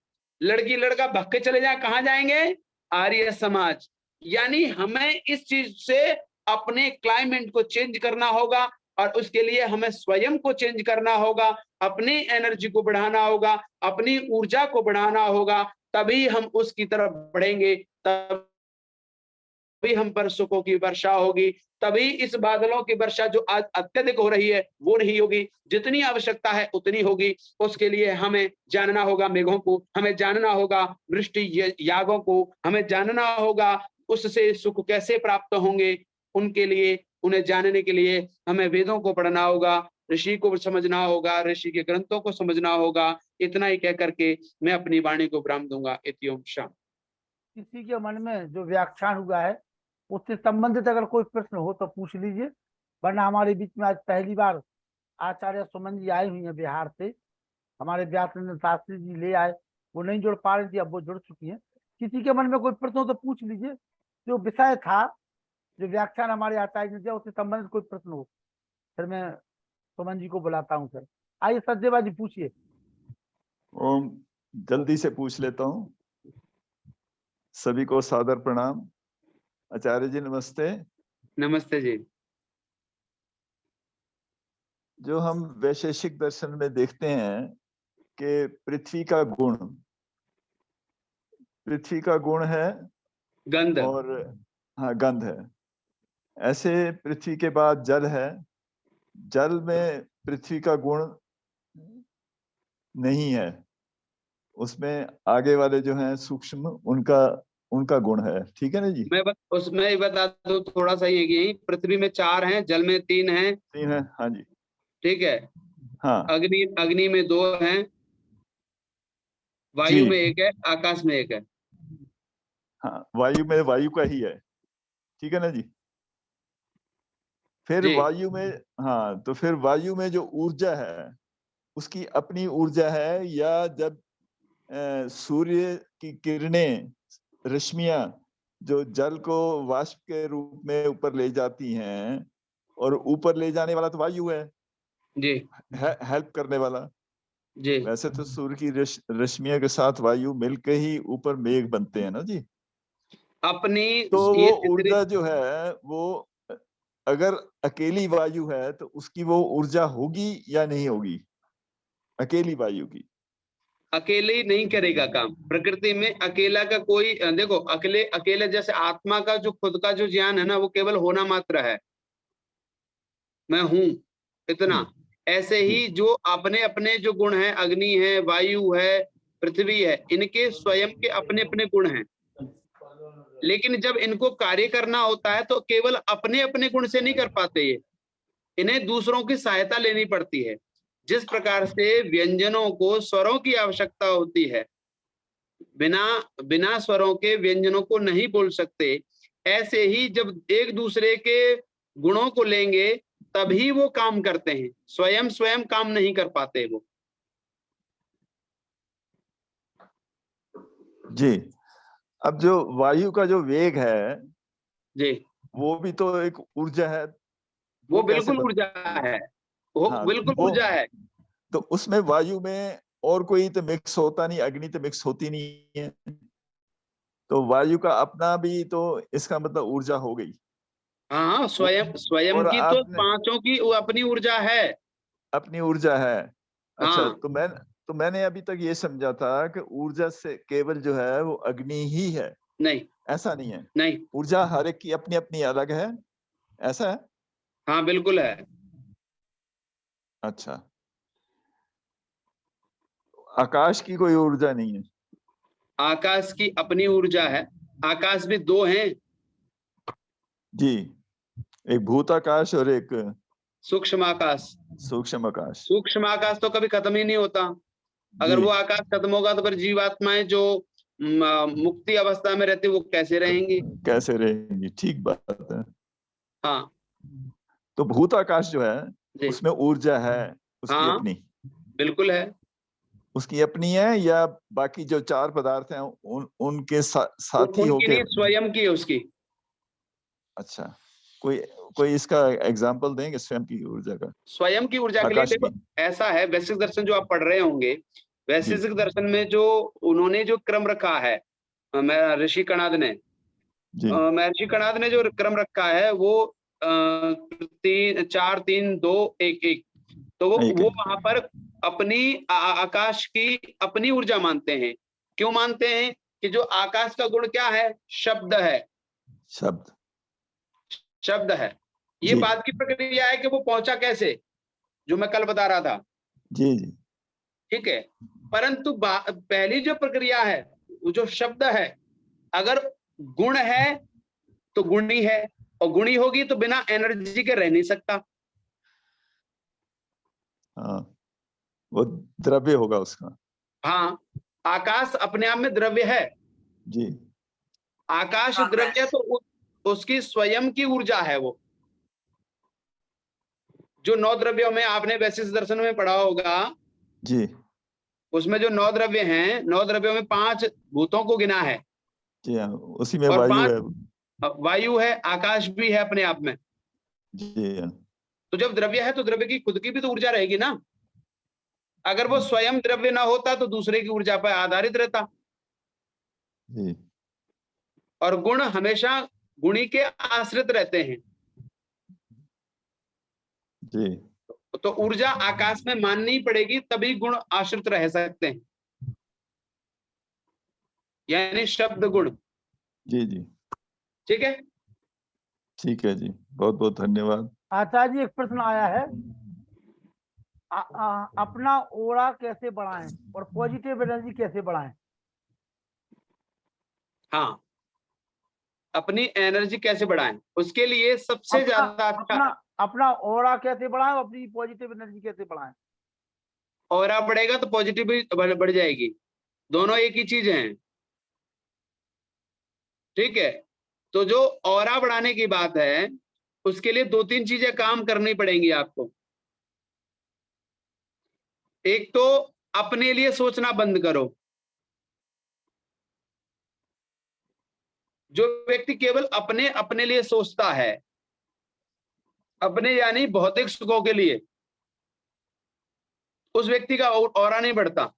लड़की लड़का भग के चले जाए, कहां जाएंगे? आर्य समाज। यानी हमें इस चीज से अपने क्लाइमेट को चेंज करना होगा और उसके लिए हमें स्वयं को चेंज करना होगा, अपनी एनर्जी को बढ़ाना होगा, अपनी ऊर्जा को बढ़ाना होगा, तभी हम उसकी तरफ बढ़ेंगे, तभी हम पर सुखों की वर्षा होगी, तभी इस बादलों की वर्षा जो आज अत्यधिक हो रही है वो नहीं होगी, जितनी आवश्यकता है उतनी होगी। उसके लिए हमें जानना होगा मेघों को, हमें जानना होगा वृष्टि यागों को, हमें जानना होगा उससे सुख कैसे प्राप्त होंगे। उनके लिए, उन्हें जानने के लिए हमें वेदों को पढ़ना होगा, ऋषि को समझना होगा, ऋषि के ग्रंथों को समझना होगा। इतना ही कह करके मैं अपनी वाणी को विराम दूंगा। इति ओम शाम। किसी के मन में जो व्याख्यान हुआ है उससे संबंधित अगर कोई प्रश्न हो तो पूछ लीजिए, वरना हमारे बीच में आज पहली बार आचार्य सुमन जी आई हुई हैं बिहार से। हमारे व्यासनंद शास्त्री जी ले आए, वो नहीं जुड़ पा रही थी, अब वो जुड़ चुकी हैं। किसी के मन में कोई प्रश्न हो तो पूछ लीजिए। जो विषय था, जो व्याख्यान हमारे आचार्य ने दिया, उससे संबंधित कोई प्रश्न हो, फिर मैं सुमन जी को बुलाता हूँ। सर आइए सचदेवा जी पूछिए। ओम, जल्दी से पूछ लेता हूँ। सभी को सादर प्रणाम। आचार्य जी नमस्ते। नमस्ते जी। जो हम वैशेषिक दर्शन में देखते हैं कि पृथ्वी का गुण है गंध। और हाँ गंध है। ऐसे पृथ्वी के बाद जल है। जल में पृथ्वी का गुण नहीं है, उसमें आगे वाले जो हैं सूक्ष्म, उनका गुण है। ठीक है ना जी? उसमें ही बता दूं थोड़ा सा, ये पृथ्वी में 4 हैं, जल में 3 हैं। 3 है, हाँ जी। ठीक है। हाँ अग्नि में 2 हैं, वायु जी। में 1 है, आकाश में 1 है। हाँ, वायु में वायु का ही है। ठीक है ना जी? फिर जी वायु में, हाँ, तो फिर वायु में जो ऊर्जा है उसकी अपनी ऊर्जा है, या जब सूर्य की किरणें, रश्मियां जो जल को वाष्प के रूप में ऊपर ले जाती हैं, और ऊपर ले जाने वाला तो वायु है, जी हेल्प करने वाला। जी। वैसे तो सूर्य की रश्मियों के साथ वायु मिलकर ही ऊपर मेघ बनते हैं ना जी। अपनी तो ये वो ऊर्जा जो है, वो अगर अकेली वायु है तो उसकी वो ऊर्जा होगी या नहीं होगी, अकेली वायु की? अकेले ही नहीं करेगा काम। प्रकृति में अकेला का कोई, देखो, अकेले जैसे आत्मा का जो खुद का जो ज्ञान है ना, वो केवल होना मात्र है, मैं हूं, इतना। ऐसे ही जो अपने अपने जो गुण हैं, अग्नि है, वायु है, पृथ्वी है, इनके स्वयं के अपने अपने गुण हैं। लेकिन जब इनको कार्य करना होता है तो केवल अपने अपने गुण से नहीं कर पाते ये, इन्हें दूसरों की सहायता लेनी पड़ती है। जिस प्रकार से व्यंजनों को स्वरों की आवश्यकता होती है, बिना स्वरों के व्यंजनों को नहीं बोल सकते, ऐसे ही जब एक दूसरे के गुणों को लेंगे तभी वो काम करते हैं, स्वयं काम नहीं कर पाते वो। जी। अब जो वायु का जो वेग है, जी, वो भी तो एक ऊर्जा है। वो कैसे बिल्कुल ऊर्जा है, वो हाँ, बिल्कुल ऊर्जा है। तो उसमें वायु में और कोई तो मिक्स होता नहीं, अग्नि तो मिक्स होती नहीं है, तो वायु का अपना भी तो इसका मतलब ऊर्जा हो गई। हाँ, स्वयं और की तो आपने 5 की वो अपनी ऊर्जा है। अपनी ऊर्जा है। अच्छा, हाँ, तो मैंने अभी तक ये समझा था कि ऊर्जा से केवल जो है वो अग्नि ही है। नहीं ऐसा नहीं है, नहीं, ऊर्जा हर एक की अपनी अपनी अलग है, ऐसा है? हाँ बिल्कुल है। अच्छा, आकाश की कोई ऊर्जा नहीं है? आकाश की अपनी ऊर्जा है। आकाश भी 2 हैं, जी, एक भूताकाश और एक सूक्ष्म आकाश। सूक्ष्म आकाश। सूक्ष्म आकाश तो कभी खत्म ही नहीं होता। अगर जी, वो आकाश खत्म होगा तो फिर जीवात्माएं जो मुक्ति अवस्था में रहती वो कैसे रहेंगी? कैसे रहेंगी? ठीक बात है। हाँ तो भूताकाश जो है जी, उसमें ऊर्जा है, उसकी हाँ अपनी? बिल्कुल है। उसकी अपनी है, या बाकी जो 4 पदार्थ हैं उनके साथी उनके होके? लिए स्वयं की है उसकी। अच्छा, कोई कोई इसका एग्जांपल देंगे स्वयं की ऊर्जा का, स्वयं की ऊर्जा के लिए आकाश देखो, की? ऐसा है, वैश्विक दर्शन जो आप पढ़ रहे होंगे, जी वैश्विक दर्शन में जो उन्होंने जो क्रम रखा है, ऋषि कणाद ने, जी। महर्षि कणाद ने जो क्रम रखा है वो 3 4 3 2 1 1, तो एक वो है। वहां पर अपनी आकाश की अपनी ऊर्जा मानते हैं। क्यों मानते हैं? कि जो आकाश का गुण क्या है? शब्द है। शब्द। शब्द है। ये जी बात की प्रक्रिया है कि वो पहुंचा कैसे, जो मैं कल बता रहा था। जी जी। ठीक है। परंतु पहली जो प्रक्रिया है, वो जो शब्द है, अगर गुण है तो गुणी है, और गुणी होगी तो बिना एनर्जी के रह नहीं सकता। हाँ, वो द्रव्य होगा उसका। हाँ, आकाश अपने आप में द्रव्य है। जी आकाश द्रव्य है, तो उसकी स्वयं की ऊर्जा है वो। जो 9 द्रव्यों में आपने वैशिष्ट दर्शन में पढ़ा होगा, जी उसमें जो 9 द्रव्य हैं, 9 द्रव्यों में 5 भूतों को गिना है, जी हाँ, उसी में और वायु है। 5 वायु है, आकाश भी है अपने आप में। जी हाँ, तो जब द्रव्य है तो द्रव्य की खुद की भी तो ऊर्जा रहेगी ना। अगर वो स्वयं द्रव्य ना होता तो दूसरे की ऊर्जा पर आधारित रहता। जी और गुण हमेशा गुणी के आश्रित रहते हैं। जी तो ऊर्जा आकाश में माननी पड़ेगी, तभी गुण आश्रित रह सकते हैं, यानी शब्द गुण। जी जी ठीक है। ठीक है जी, बहुत बहुत धन्यवाद। आचार्य जी, एक प्रश्न आया है। अपना ओरा कैसे बढ़ाएं और पॉजिटिव एनर्जी कैसे बढ़ाएं? हाँ, अपनी एनर्जी कैसे बढ़ाएं, उसके लिए सबसे अपना ज्यादा अच्छा अपना अपना ओरा कैसे बढ़ाएं, अपनी पॉजिटिव एनर्जी कैसे बढ़ाएं? ऑरा बढ़ेगा तो पॉजिटिविटी बढ़ जाएगी। दोनों एक ही चीज हैं। ठीक है। तो जो ऑरा बढ़ाने की बात है, उसके लिए 2-3 चीजें काम करनी पड़ेंगी आपको। एक तो अपने लिए सोचना बंद करो। जो व्यक्ति केवल अपने अपने लिए सोचता है, अपने यानी भौतिक सुखों के लिए, उस व्यक्ति का ऑरा नहीं बढ़ता।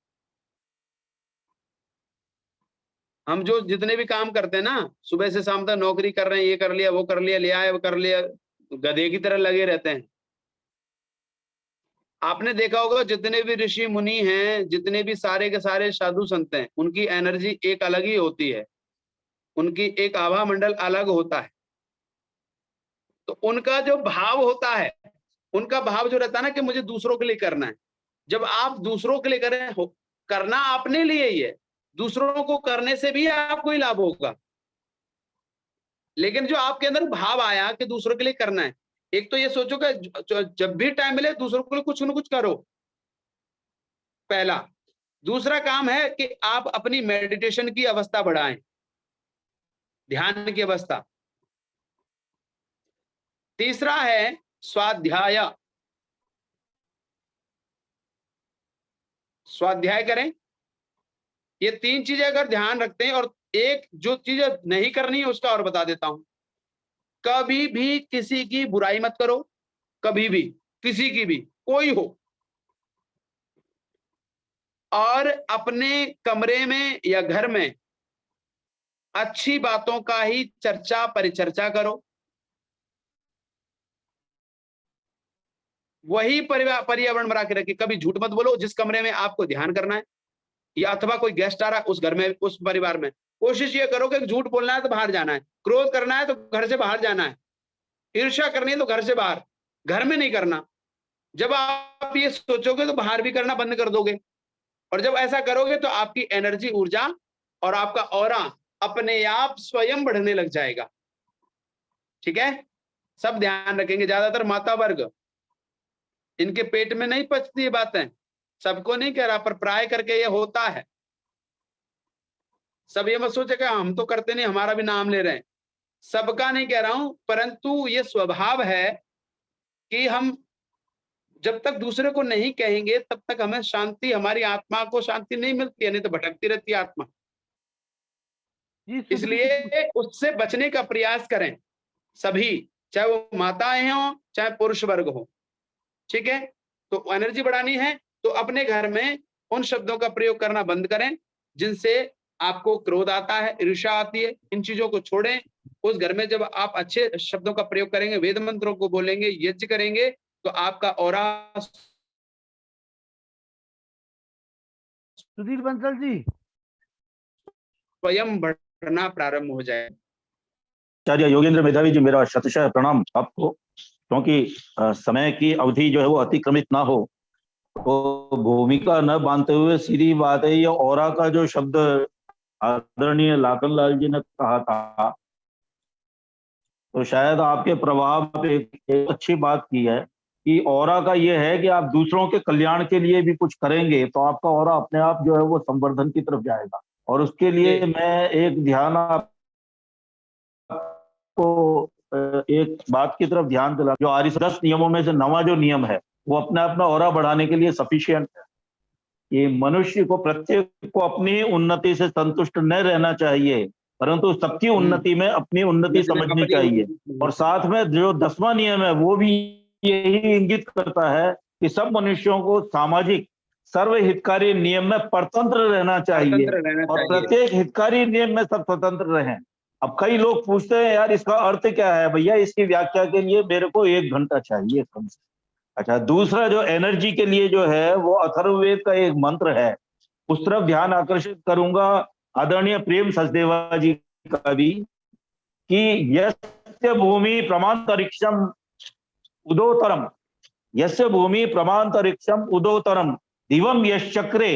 हम जो जितने भी काम करते हैं ना, सुबह से शाम तक नौकरी कर रहे हैं, ये कर लिया, वो कर लिया, ले आए, वो कर लिया, गधे की तरह लगे रहते हैं। आपने देखा होगा जितने भी ऋषि मुनि हैं, जितने भी सारे के सारे साधु संत हैं, उनकी एनर्जी एक अलग ही होती है, उनकी एक आभा मंडल अलग होता है। तो उनका जो भाव होता है, उनका भाव जो रहता है ना कि मुझे दूसरों के लिए करना है। जब आप दूसरों के लिए करें हो, करना अपने लिए ही है, दूसरों को करने से भी आपको ही लाभ होगा। लेकिन जो आपके अंदर भाव आया कि दूसरों के लिए करना है, एक तो ये सोचो कि जब भी टाइम मिले दूसरों के लिए कुछ न कुछ करो, पहला। दूसरा काम है कि आप अपनी मेडिटेशन की अवस्था बढ़ाएं, ध्यान की अवस्था। तीसरा है स्वाध्याय, स्वाध्याय करें। ये 3 चीजें अगर ध्यान रखते हैं, और एक जो चीज नहीं करनी है उसका और बता देता हूं। कभी भी किसी की बुराई मत करो, कभी भी, किसी की भी, कोई हो। और अपने कमरे में या घर में अच्छी बातों का ही चर्चा परिचर्चा करो। वही पर्यावरण बना के रखिए। कभी झूठ मत बोलो जिस कमरे में आपको ध्यान करना है, या अथवा कोई गेस्ट आ रहा है उस घर में, उस परिवार में। कोशिश ये करो कि झूठ बोलना है तो बाहर जाना है, क्रोध करना है तो घर से बाहर जाना है, ईर्ष्या करनी है तो घर से बाहर, घर में नहीं करना। जब आप ये सोचोगे तो बाहर भी करना बंद कर दोगे। और जब ऐसा करोगे तो आपकी एनर्जी, ऊर्जा और आपका ऑरा अपने आप स्वयं बढ़ने लग जाएगा। ठीक है। सब ध्यान रखेंगे। ज्यादातर माता वर्ग, इनके पेट में नहीं पचती ये बातें। सबको नहीं कह रहा, पर प्राय करके ये होता है। सब ये मत सोचे कि हम तो करते नहीं, हमारा भी नाम ले रहे हैं। सबका नहीं कह रहा हूं, परंतु ये स्वभाव है कि हम जब तक दूसरे को नहीं कहेंगे तब तक हमें शांति, हमारी आत्मा को शांति नहीं मिलती है, नहीं तो भटकती रहती है आत्मा। जी इसलिए उससे बचने का प्रयास करें सभी, चाहे वो माताएं हो चाहे पुरुष वर्ग हो। ठीक है। तो एनर्जी बढ़ानी है तो अपने घर में उन शब्दों का प्रयोग करना बंद करें जिनसे आपको क्रोध आता है, ईर्ष्या आती है। इन चीजों को छोड़ें। उस घर में जब आप अच्छे शब्दों का प्रयोग करेंगे, वेद मंत्रों को बोलेंगे, यज्ञ करेंगे, तो आपका ऑरा सुधीर बंसल जी, स्वयं बढ़ना प्रारंभ हो जाए। आचार्य योगेंद्र मेधावी जी, मेरा शतशः प्रणाम आपको। क्योंकि समय की अवधि जो है वो अतिक्रमित ना हो, तो भूमिका न बांधते हुए सीधी बात है, ये ऑरा का जो शब्द आदरणीय लाखन लाल जी ने कहा था, तो शायद आपके प्रभाव पे एक अच्छी बात की है कि ऑरा का ये है कि आप दूसरों के कल्याण के लिए भी कुछ करेंगे तो आपका ऑरा अपने आप जो है वो संवर्धन की तरफ जाएगा। और उसके लिए मैं एक ध्यान आपको एक बात की तरफ ध्यान दिला, जो आर्य 10 नियमों में से 9वां जो नियम है वो अपना ऑरा बढ़ाने के लिए सफिशिएंट है। ये मनुष्य को प्रत्येक को अपनी उन्नति से संतुष्ट न रहना चाहिए, परंतु सबकी उन्नति में अपनी उन्नति समझनी चाहिए। और साथ में जो 10वां नियम है वो भी यही इंगित करता है कि सब मनुष्यों को सामाजिक सर्वहितकारी नियम में परतंत्र रहना चाहिए और प्रत्येक हितकारी नियम में सब स्वतंत्र रहें। अब कई लोग पूछते हैं यार इसका अर्थ क्या है? भैया इसकी व्याख्या के लिए मेरे को 1 घंटा चाहिए कम से। अच्छा, दूसरा जो एनर्जी के लिए जो है वो अथर्ववेद का एक मंत्र है, उस तरफ ध्यान आकर्षित करूंगा आदरणीय प्रेम सचदेवा जी का भी, कि यस्य भूमि प्रमांतरिक्षम उदोतरम, यस्य भूमि प्रमांतरिक्षम उदोतरम दिवम यश्चक्रे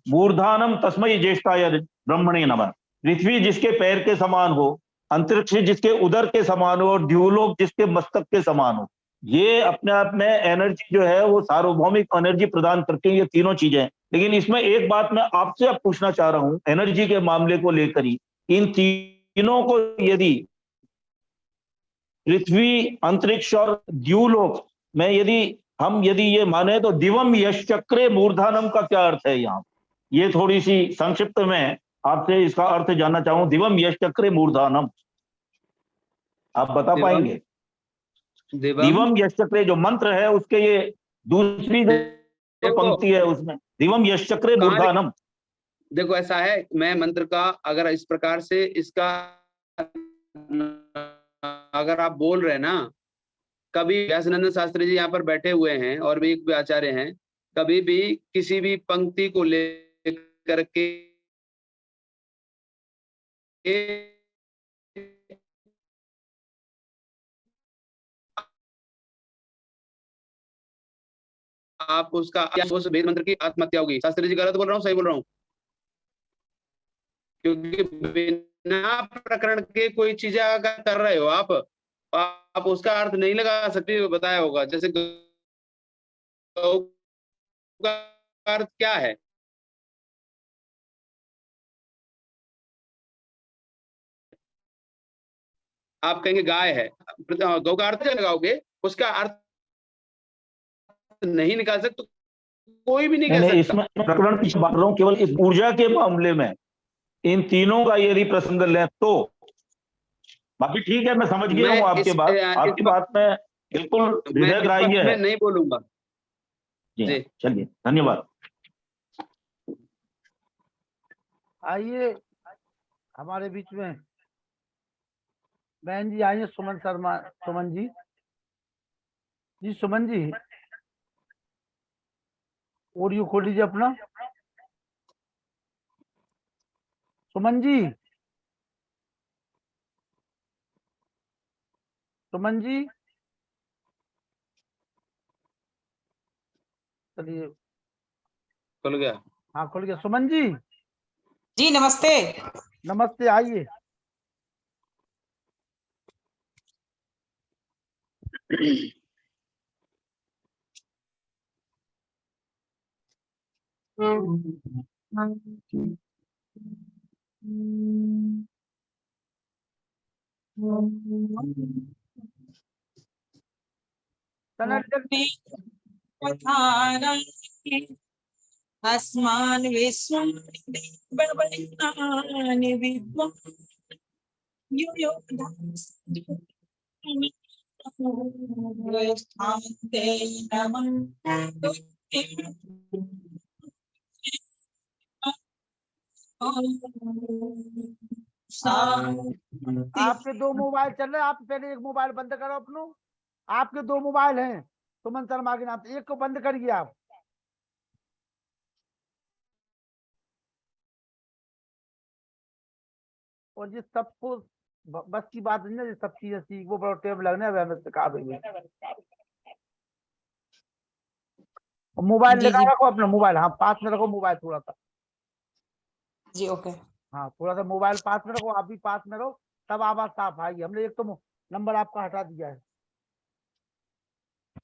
मूर्धानम तस्मै ज्येष्ठाय ब्रह्मणे नमः। पृथ्वी जिसके पैर के समान हो, अंतरिक्ष जिसके उदर के समान हो और द्युलोक जिसके मस्तक के समान हो, ये अपने आप में एनर्जी जो है वो सार्वभौमिक एनर्जी प्रदान करती है, ये तीनों चीजें। लेकिन इसमें एक बात मैं आपसे अब पूछना चाह रहा हूं एनर्जी के मामले को लेकर ही, इन तीनों को यदि पृथ्वी, अंतरिक्ष और द्युलोक में यदि ये माने तो दिवम यश्चक्रे मूर्धानम का क्या अर्थ है यहाँ? ये थोड़ी सी संक्षिप्त में आपसे इसका अर्थ जानना चाहूं। दिवम यश्चक्रे मूर्धानम आप बता पाएंगे? दिवम यश्चक्रे जो मंत्र है उसके ये दूसरी जो पंक्ति है उसमें दिवम यश्चक्रे मूर्धानम। देखो ऐसा है, मैं मंत्र का अगर इस प्रकार से इसका अगर आप बोल रहे हैं ना, कभी व्यासानंद शास्त्री जी यहाँ पर बैठे हुए हैं और भी एक आचार्य हैं, कभी भी किसी भी पंक्ति को लेकर के आप उसका उस वेद मंत्र की आत्महत्या होगी। शास्त्री जी गलत बोल रहा हूँ, सही बोल रहा हूँ? क्योंकि बिना प्रकरण के कोई चीजें अगर कर रहे हो आप उसका अर्थ नहीं लगा सकते, बताया होगा। जैसे गौ का अर्थ क्या है? आप कहेंगे गाय है, गौ का अर्थ क्या लगाओगे? उसका अर्थ नहीं निकाल सकते, कोई भी नहीं कह सकता। इसमें प्रकरण की बात रहा हूं केवल इस ऊर्जा के मामले में इन तीनों का यदि प्रसंग लें तो बाकी ठीक है, मैं समझ गया हूँ आपकी बात में बिल्कुल हृदय ग्राह्य है। नहीं बोलूंगा जी, चलिए धन्यवाद। आइए हमारे बीच में बहन जी आइए, सुमन शर्मा। सुमन जी, सुमन जी ऑडियो खोल लीजिए अपना। सुमन जी, सुमन जी, चलिए खुल गया। हाँ खुल गया। सुमन जी जी नमस्ते। नमस्ते, आइए। अस्मान विश्वं बबलिनानि विद्वान् युयोधास्ते नमः। आपके 2 मोबाइल चल रहे हैं, आप पहले एक मोबाइल बंद करो अपनो। आपके 2 मोबाइल हैं सुमन शर्मा के नाम, एक को बंद करिए आप। और जिस सबको बस की बात नहीं है, सब चीजें सीख वो बड़ा टेब लगने हमें सिखा देंगे। मोबाइल लगा रखो अपना, मोबाइल हाँ पास में रखो, मोबाइल थोड़ा सा जी ओके। हाँ थोड़ा सा मोबाइल पास में रखो, आप भी पास में रहो, तब आवाज साफ आएगी। हमने एक तो नंबर आपका हटा दिया है।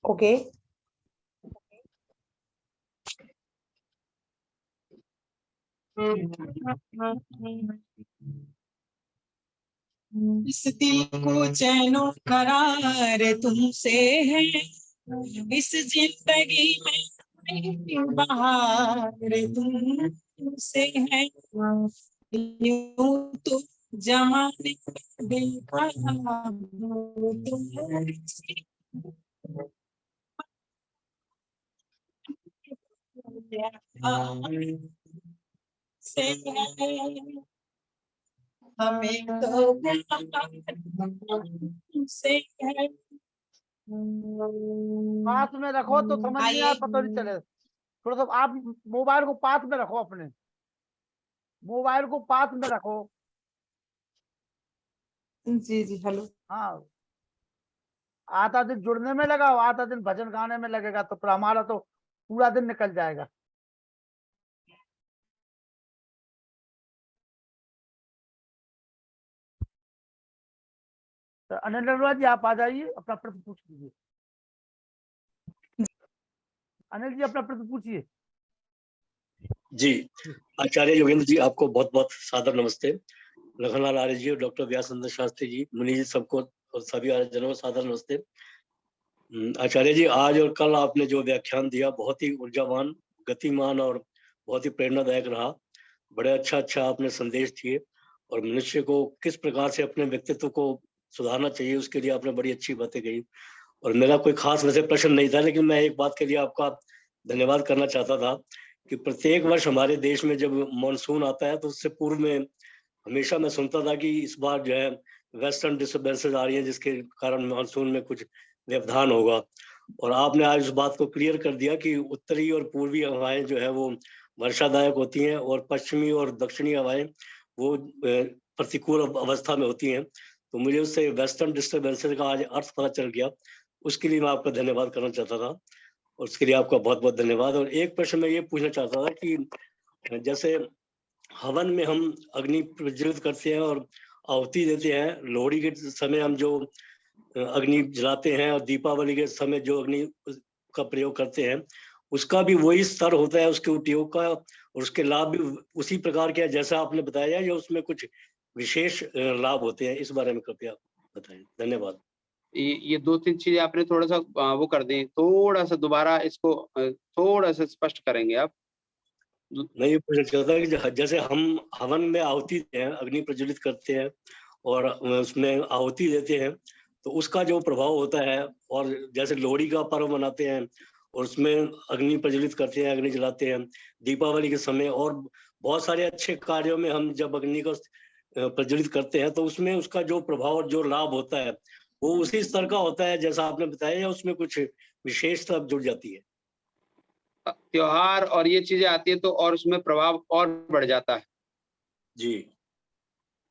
ओके इस दिल को चैनो करार तुमसे है, इस जिंदगी में बहार तुमसे है, यूं तो जमाने देखा तुमसे से है, हमें तो से है। पास में रखो तो समझ नहीं आए, आइए। पता नहीं चले। थोड़ा सा आप मोबाइल को पास में रखो, अपने मोबाइल को पास में रखो। जी जी, हेलो। हाँ, आधा दिन जुड़ने में लगा, आधा दिन भजन गाने में लगेगा, तो फिर हमारा तो पूरा दिन निकल जाएगा। तो अनिल अग्रवाल जी, आप आ जाइए, अपना प्रश्न पूछ लीजिए। अनिल जी, अपना प्रश्न पूछिए। जी, आचार्य योगेंद्र जी, आपको बहुत बहुत सादर नमस्ते। लखनलाल आर्य जी और डॉक्टर व्यासचंद्र शास्त्री जी, मुनि जी, सबको और सभी आर्यजनों को सादर नमस्ते। आचार्य जी, आज और कल आपने जो व्याख्यान दिया बहुत ही ऊर्जावान, गतिमान और बहुत ही प्रेरणादायक रहा। बड़े अच्छा आपने संदेश दिए और मनुष्य को किस प्रकार से अपने व्यक्तित्व को सुधारना चाहिए उसके लिए आपने बड़ी अच्छी बातें कही। और मेरा कोई खास वैसे प्रश्न नहीं था, लेकिन मैं एक बात के लिए आपका धन्यवाद करना चाहता था कि प्रत्येक वर्ष हमारे देश में जब मानसून आता है तो उससे पूर्व में हमेशा मैं सुनता था कि इस बार जो है वेस्टर्न डिस्टर्बेंसेस आ रही हैं जिसके कारण मानसून में कुछ व्यवधान होगा। और आपने आज इस बात को क्लियर कर दिया कि उत्तरी और पूर्वी हवाएं जो है वो वर्षादायक होती हैं और पश्चिमी और दक्षिणी हवाएं वो प्रतिकूल अवस्था में होती हैं। तो मुझे उससे वेस्टर्न डिस्टर्बेंसेस का आज अर्थ पता चल गया, उसके लिए मैं आपका धन्यवाद करना चाहता था और उसके लिए आपका बहुत बहुत धन्यवाद। और एक प्रश्न मैं ये पूछना चाहता था कि जैसे हवन में हम अग्नि प्रज्वलित करते हैं और आहुति देते हैं, लोहड़ी के समय हम जो अग्नि जलाते हैं और दीपावली के समय जो अग्नि का प्रयोग करते हैं, उसका भी वही स्तर होता है उसके उपयोग का और उसके लाभ भी उसी प्रकार के जैसा आपने बताया, या उसमें कुछ विशेष लाभ होते हैं? इस बारे में कृपया बताएं। धन्यवाद। ये दो तीन चीजें आपने थोड़ा सा वो कर दी, थोड़ा सा दोबारा इसको थोड़ा सा स्पष्ट करेंगे आप? मैं ये पूछना चाहता था कि जैसे हम हवन में आहुति देते हैं, अग्नि प्रज्वलित करते हैं और उसमें आहुति देते हैं, तो उसका जो प्रभाव होता है, और जैसे लोहड़ी का पर्व मनाते हैं और उसमें अग्नि प्रज्वलित करते हैं, अग्नि जलाते हैं, दीपावली के समय और बहुत सारे अच्छे कार्यों में हम जब अग्नि को प्रज्वलित करते हैं, तो उसमें उसका जो प्रभाव और जो लाभ होता है वो उसी स्तर का होता है जैसा आपने बताया, या उसमें कुछ विशेषता जुड़ जाती है? त्योहार और ये चीजें आती है तो और उसमें प्रभाव और बढ़ जाता है। जी,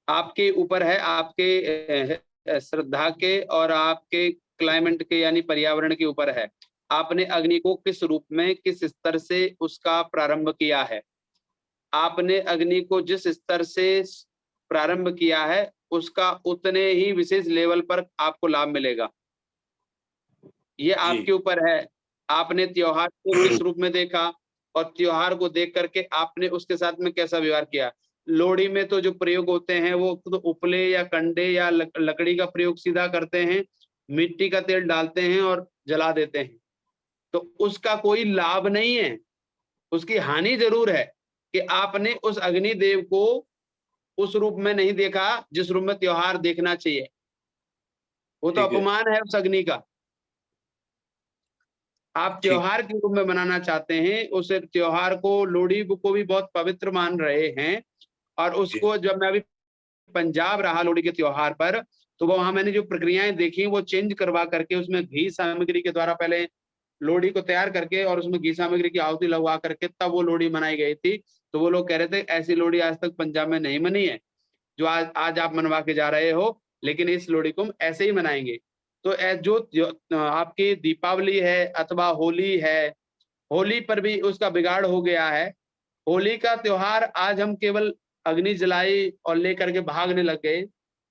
आपके ऊपर है, आपके श्रद्धा के और आपके क्लाइमेट के यानी पर्यावरण के ऊपर है। आपने अग्नि को किस रूप में, किस स्तर से उसका प्रारंभ किया है। आपने अग्नि को जिस स्तर से प्रारंभ किया है उसका उतने ही विशेष लेवल पर आपको लाभ मिलेगा। ये आपके ऊपर है। आपने त्योहार को किस रूप में देखा और त्योहार को देख करके आपने उसके साथ में कैसा व्यवहार किया। लोहड़ी में तो जो प्रयोग होते हैं वो तो उपले या कंडे या लकड़ी का प्रयोग सीधा करते हैं, मिट्टी का तेल डालते हैं और जला देते हैं, तो उसका कोई लाभ नहीं है। उसकी हानि जरूर है कि आपने उस अग्निदेव को उस रूप में नहीं देखा जिस रूप में त्योहार देखना चाहिए। वो तो ठीक है। अपमान है उस अग्नि का। आप ठीक। त्योहार के रूप में मनाना चाहते हैं, उस त्योहार को, लोहड़ी को भी बहुत पवित्र मान रहे हैं। और उसको जब मैं अभी पंजाब रहा लोहड़ी के त्योहार पर, तो वहां मैंने जो प्रक्रियाएं देखी वो चेंज करवा करके उसमें घी सामग्री के द्वारा पहले लोहड़ी को तैयार करके और उसमें घी सामग्री की आहुति लगवा करके तब वो लोहड़ी मनाई गई थी। तो वो लोग कह रहे थे ऐसी लोहड़ी आज तक पंजाब में नहीं मनी है जो आज आप मनवा के जा रहे हो, लेकिन इस लोहड़ी को हम ऐसे ही मनाएंगे। तो जो आपकी दीपावली है अथवा होली है, होली पर भी उसका बिगाड़ हो गया है। होली का त्योहार आज हम केवल अग्नि जलाई और लेकर के भागने लग गए।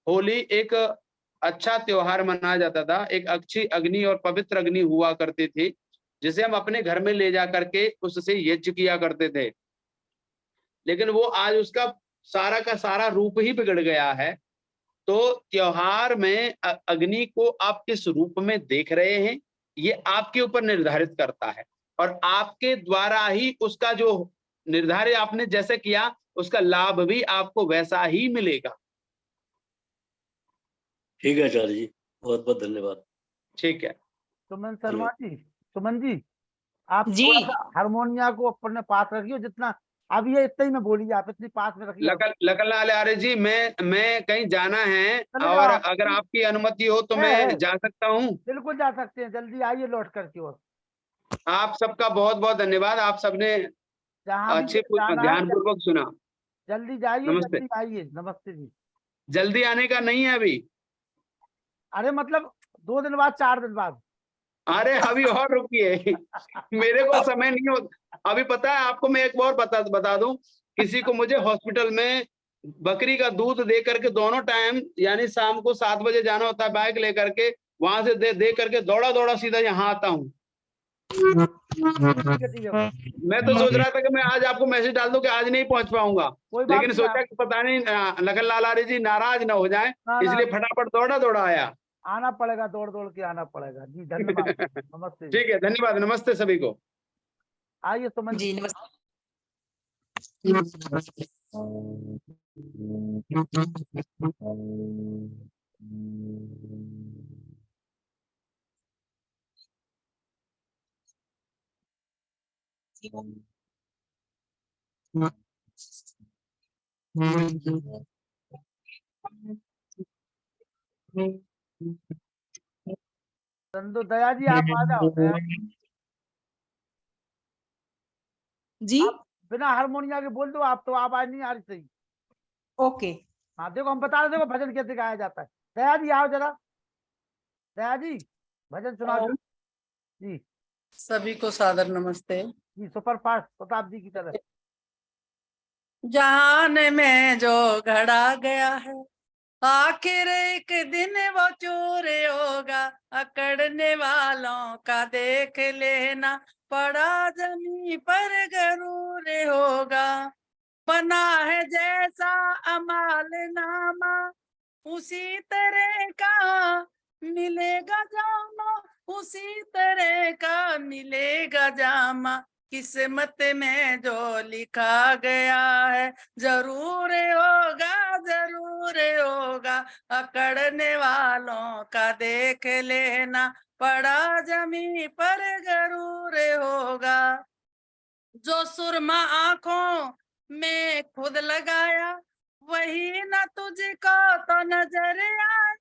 होली एक अच्छा त्योहार मनाया जाता था, एक अच्छी अग्नि और पवित्र अग्नि हुआ करती थी जिसे हम अपने घर में ले जा करके उससे यज्ञ किया करते थे। लेकिन वो आज उसका सारा का सारा रूप ही बिगड़ गया है। तो त्योहार में अग्नि को आप किस रूप में देख रहे हैं, ये आपके ऊपर निर्धारित करता है, और आपके द्वारा ही उसका जो निर्धारित आपने जैसे किया, उसका लाभ भी आपको वैसा ही मिलेगा। ठीक है आचार्य जी, बहुत बहुत धन्यवाद। ठीक है। सुमन शर्मा जी, सुमन जी, आप जी। थोड़ा सा हारमोनिया को अपने पास रखियो, जितना अब ये इतना ही में बोलिए, आप इतनी पास में रखिए। लखनलाल आर्य जी, मैं कहीं जाना है, चले और जाओ। अगर आपकी अनुमति हो तो मैं जा सकता हूँ। बिल्कुल जा सकते हैं, जल्दी आइए लौट करके। और आप सबका बहुत बहुत धन्यवाद, आप सबने जहाँ भी अच्छे जाना है ध्यानपूर्वक सुना। जल्दी जाइए, नमस्ते। जल्दी आइए। नमस्ते जी। जल्दी आने का नहीं है अभी, अरे मतलब 2 दिन बाद, 4 दिन बाद। अरे अभी और रुकिए, मेरे को समय नहीं हो अभी। पता है आपको, मैं एक और बता दूं, किसी को मुझे हॉस्पिटल में बकरी का दूध दे करके दोनों टाइम, यानी शाम को 7 बजे जाना होता है बाइक लेकर के, वहां से दे करके दौड़ा दौड़ा सीधा यहाँ आता हूँ। मैं तो सोच रहा था कि मैं आज आपको मैसेज डाल दूं कि आज नहीं पहुंच पाऊंगा, कोई बात लेकिन नहीं, सोचा कि पता नहीं लखनलाल आर्य जी नाराज ना हो जाए, ना, इसलिए ना, फटाफट दौड़ा दौड़ा आया। आना पड़ेगा, दौड़ दौड़ के आना पड़ेगा जी। धन्यवाद। नमस्ते जी। ठीक है, धन्यवाद, नमस्ते सभी को। आइए सुमन जी। जी नमस्ते। चंदू दया जी, आप आ जाओ। दया जी आप बिना हारमोनिया के बोल दो, आप तो आवाज नहीं आ रही सही। ओके। हाँ देखो, हम बता रहे, देखो भजन कैसे गाया जाता है। दया जी आओ जरा। दया जी, भजन सुना दो जी। सभी को सादर नमस्ते। जी सुपर फास्ट प्रताप जी की तरह। जहान में जो घड़ा गया है, आखिर एक दिन वो चोर होगा, अकड़ने वालों का देख लेना, पड़ा जमी पर गरूर होगा। बना है जैसा अमाल नामा, उसी तरह का मिलेगा जामा, उसी तरह का मिलेगा जामा। किस्मत में जो लिखा गया है, जरूर होगा, जरूर होगा, अकड़ने वालों का देख लेना, पड़ा जमी पर गरूर होगा। जो सुरमा आंखों में खुद लगाया, वही न तुझको तो नजर आया,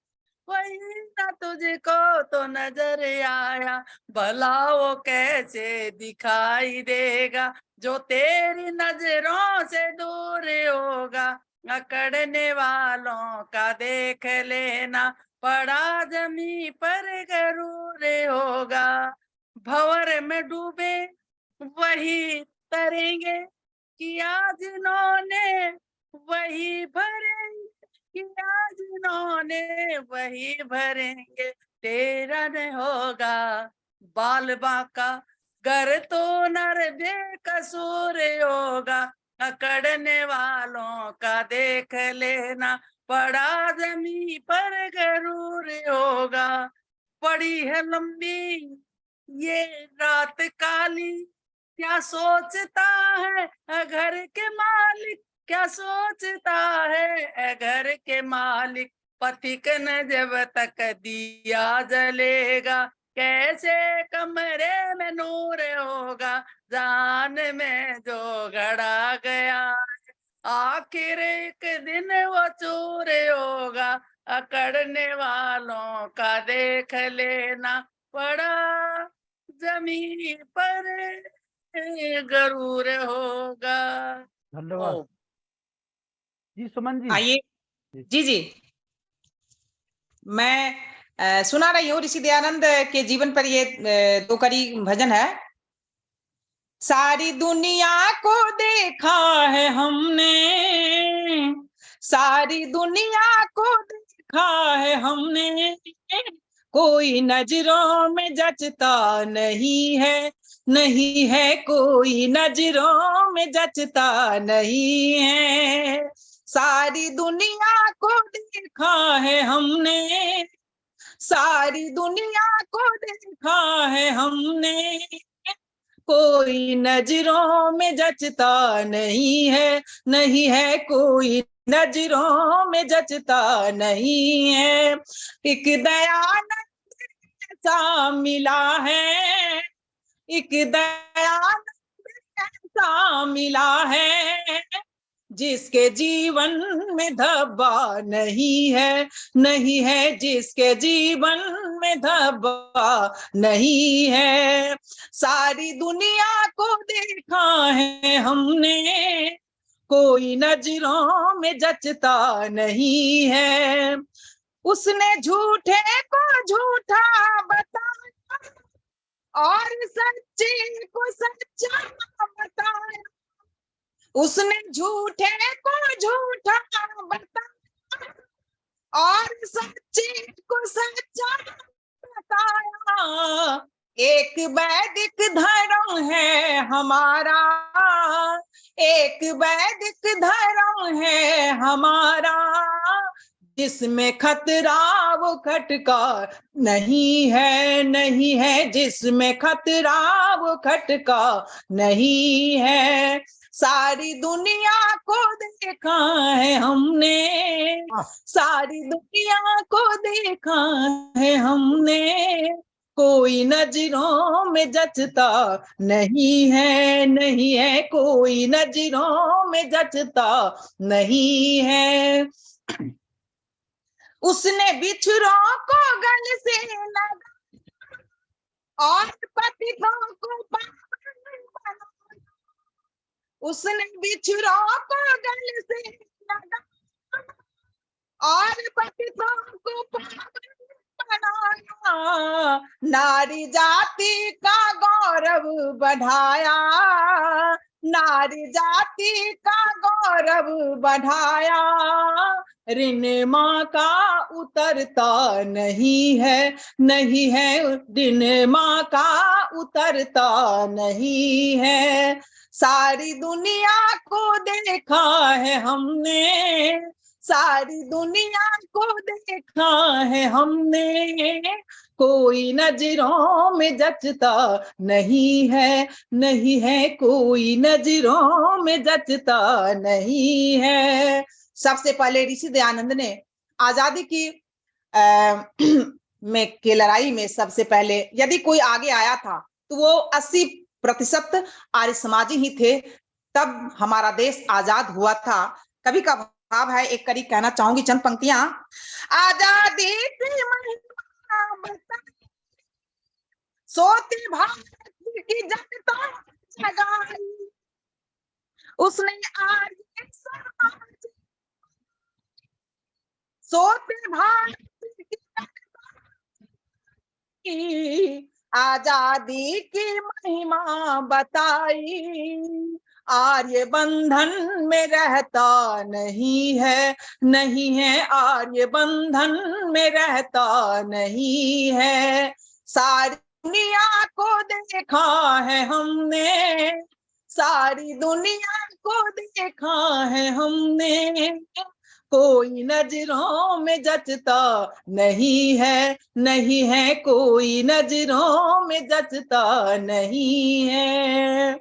वही न तुझको तो नजर आया। भला वो कैसे दिखाई देगा, जो तेरी नजरों से दूर होगा, अकड़ने वालों का देख लेना, पड़ा जमी पर गरूर होगा। भंवर में डूबे वही तरेंगे, किया जिन्होंने वही भरेंगे, किया जिन्होंने वही भरेंगे। तेरा न होगा बाल बांका, गर तो नर बेकसूर होगा, अकड़ने वालों का देख लेना, पड़ा जमी पर गरूर होगा। पड़ी है लंबी ये रात काली, क्या सोचता है घर के मालिक, क्या सोचता है घर के मालिक। पथिक न जब तक दिया जलेगा, कैसे कमरे में नूर होगा। जान में जो गड़ा गया, आखिर एक दिन वो चूर होगा, अकड़ने वालों का देख लेना, पड़ा जमीन पर गरूर होगा। धन्यवाद ओ, जी। सुमन जी आइए। जी जी, मैं सुना रही हूँ ऋषि दयानंद के जीवन पर ये 2 कड़ी भजन है। सारी दुनिया को देखा है हमने, सारी दुनिया को देखा है हमने, कोई नजरों में जचता नहीं है, नहीं है कोई नजरों में जचता नहीं है। सारी दुनिया को देखा है हमने, सारी दुनिया को देखा है हमने, कोई नजरों में जचता नहीं है, नहीं है कोई नजरों में जचता नहीं है। एक दयानंद ऐसा मिला है, एक दयानंद ऐसा मिला है, जिसके जीवन में धब्बा नहीं है, नहीं है जिसके जीवन में धब्बा नहीं है। सारी दुनिया को देखा है हमने, कोई नजरों में जचता नहीं है। उसने झूठे को झूठा बताया और सच्चे को सच्चा बताया, उसने झूठे को झूठा बताया और सच्चे को सच्चा बताया। एक वैदिक धर्म है हमारा, एक वैदिक धर्म है हमारा, जिसमें खतरा वो खटका नहीं है, नहीं है जिसमें खतरा वो खटका नहीं है। सारी दुनिया को देखा है हमने, सारी दुनिया को देखा है हमने, कोई नजरों में जचता नहीं है, नहीं है कोई नजरों में जचता नहीं है। उसने बिछड़ों को गल से लगा और पतितों को पावन बनाया, उसने बिछड़ों को गल से लगा और पतितों को पावन बनाया। नारी जाति का गौरव बढ़ाया, नारी जाति का गौरव बढ़ाया, ऋण माँ का उतरता नहीं है, नहीं है ऋण माँ का उतरता नहीं है। सारी दुनिया को देखा है हमने, सारी दुनिया को देखा है हमने, कोई नजरों में जचता नहीं है, नहीं है कोई नजरों में जचता नहीं है। सबसे पहले ऋषि दयानंद ने आजादी की के लड़ाई में सबसे पहले यदि कोई आगे आया था तो वो 80% आर्य समाजी ही थे, तब हमारा देश आजाद हुआ था। कवि का भाव है, एक कड़ी कहना चाहूंगी चंद पंक्तियां। आजादी की महिमा बता, सोती भारत की जनता जगाई, उसने आर्य समाज, सोते भारत की जनता की आजादी की महिमा बताई। आर्य बंधन में रहता नहीं है, नहीं है आर्य बंधन में रहता नहीं है। सारी दुनिया को देखा है हमने, सारी दुनिया को देखा है हमने, कोई नजरों में जचता नहीं है, नहीं है कोई नजरों में जचता नहीं है।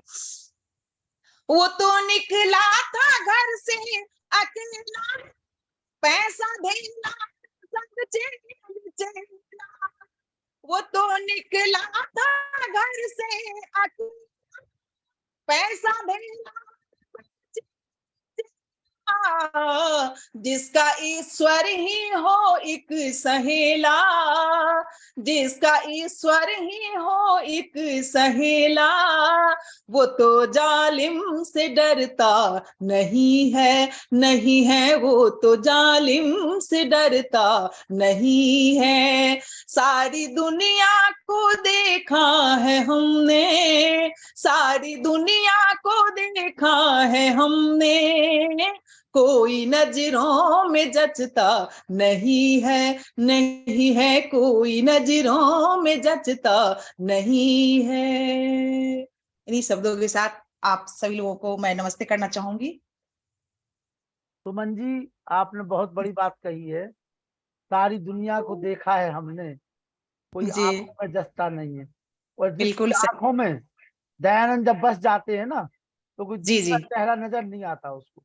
वो तो निकला था घर से अकेला, पैसा देना संग चेला, वो तो निकला था घर से अकेला, पैसा देना जिसका ईश्वर ही हो एक सहेला, जिसका ईश्वर ही हो एक सहेला, वो तो जालिम से डरता नहीं है, नहीं है वो तो जालिम से डरता नहीं है। सारी दुनिया को देखा है हमने, सारी दुनिया को देखा है हमने, कोई नजरों में जचता नहीं है, नहीं है कोई नजरों में जचता नहीं है। इन्हीं शब्दों के साथ आप सभी लोगों को मैं नमस्ते करना चाहूंगी। सुमन जी, आपने बहुत बड़ी बात कही है। सारी दुनिया को देखा है हमने, कोई जी आंखों में जचता नहीं है। और बिल्कुल जिसकी सही। आंखों में दयानंद जब बस जाते हैं ना, तो कोई जी दूसरा जी चेहरा नजर नहीं आता उसको।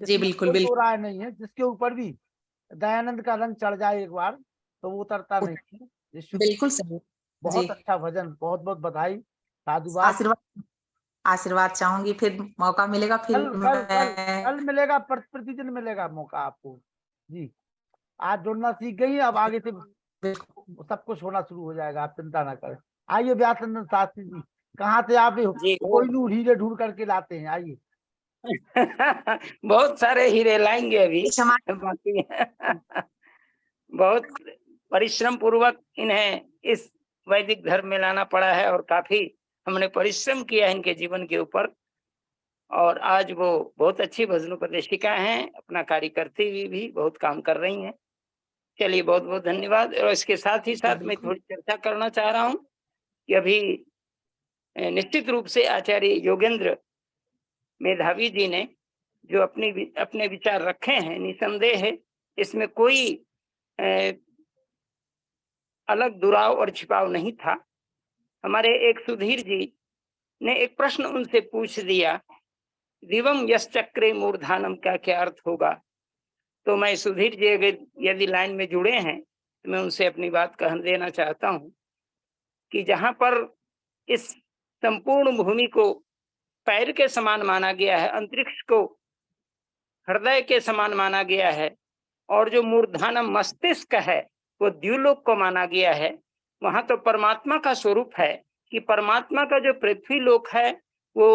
जी इसमें बिल्कुल कोई दो बिल्कुल राय नहीं है। जिसके ऊपर भी दयानंद का रंग चढ़ जाए एक बार, तो वो उतरता नहीं है। ये शुद्ध। बिल्कुल सही। जी बहुत अच्छा भजन, बहुत बहुत बधाई, साधुवाद। आशीर्वाद, आशीर्वाद चाहूंगी, फिर मौका मिलेगा कल फिर कल कल मैं। कल मिलेगा, प्रतिदिन मिलेगा मौका आपको। जी, आज जुड़ना सीख गई हैं, अब आगे से सब कुछ होना शुरू हो जाएगा, आप चिंता ना करें। आइए व्यासनंदन शास्त्री जी, कहाँ से आप जी कोई नूर हीरे ढूंढ करके लाते हैं, आइए। बहुत सारे हीरे लाएंगे अभी, क्षमा, बाकी बहुत परिश्रम पूर्वक इन्हें इस वैदिक धर्म में लाना पड़ा है और काफी हमने परिश्रम किया है इनके जीवन के ऊपर। और आज वो बहुत अच्छी भजनोपदेशिका हैं, अपना कार्य करती हुई भी बहुत काम कर रही हैं। चलिए, बहुत बहुत धन्यवाद। और इसके साथ ही साथ मैं थोड़ी चर्चा करना चाह रहा हूँ कि अभी निश्चित रूप से आचार्य योगेंद्र मेधावी जी ने जो अपने विचार रखे हैं, निसंदेह है इसमें कोई अलग दुराव और छिपाव नहीं था। हमारे एक सुधीर जी ने एक प्रश्न उनसे पूछ दिया, दिवम यश्चक्रे मूर्धानम का क्या अर्थ होगा। तो मैं सुधीर जी अगर यदि लाइन में जुड़े हैं तो मैं उनसे अपनी बात कह देना चाहता हूँ कि जहां पर इस संपूर्ण भूमि को पैर के समान माना गया है, अंतरिक्ष को हृदय के समान माना गया है, और जो मूर्धानम मस्तिष्क है वो द्युलोक को माना गया है, वहां तो परमात्मा का स्वरूप है कि परमात्मा का जो पृथ्वी लोक है वो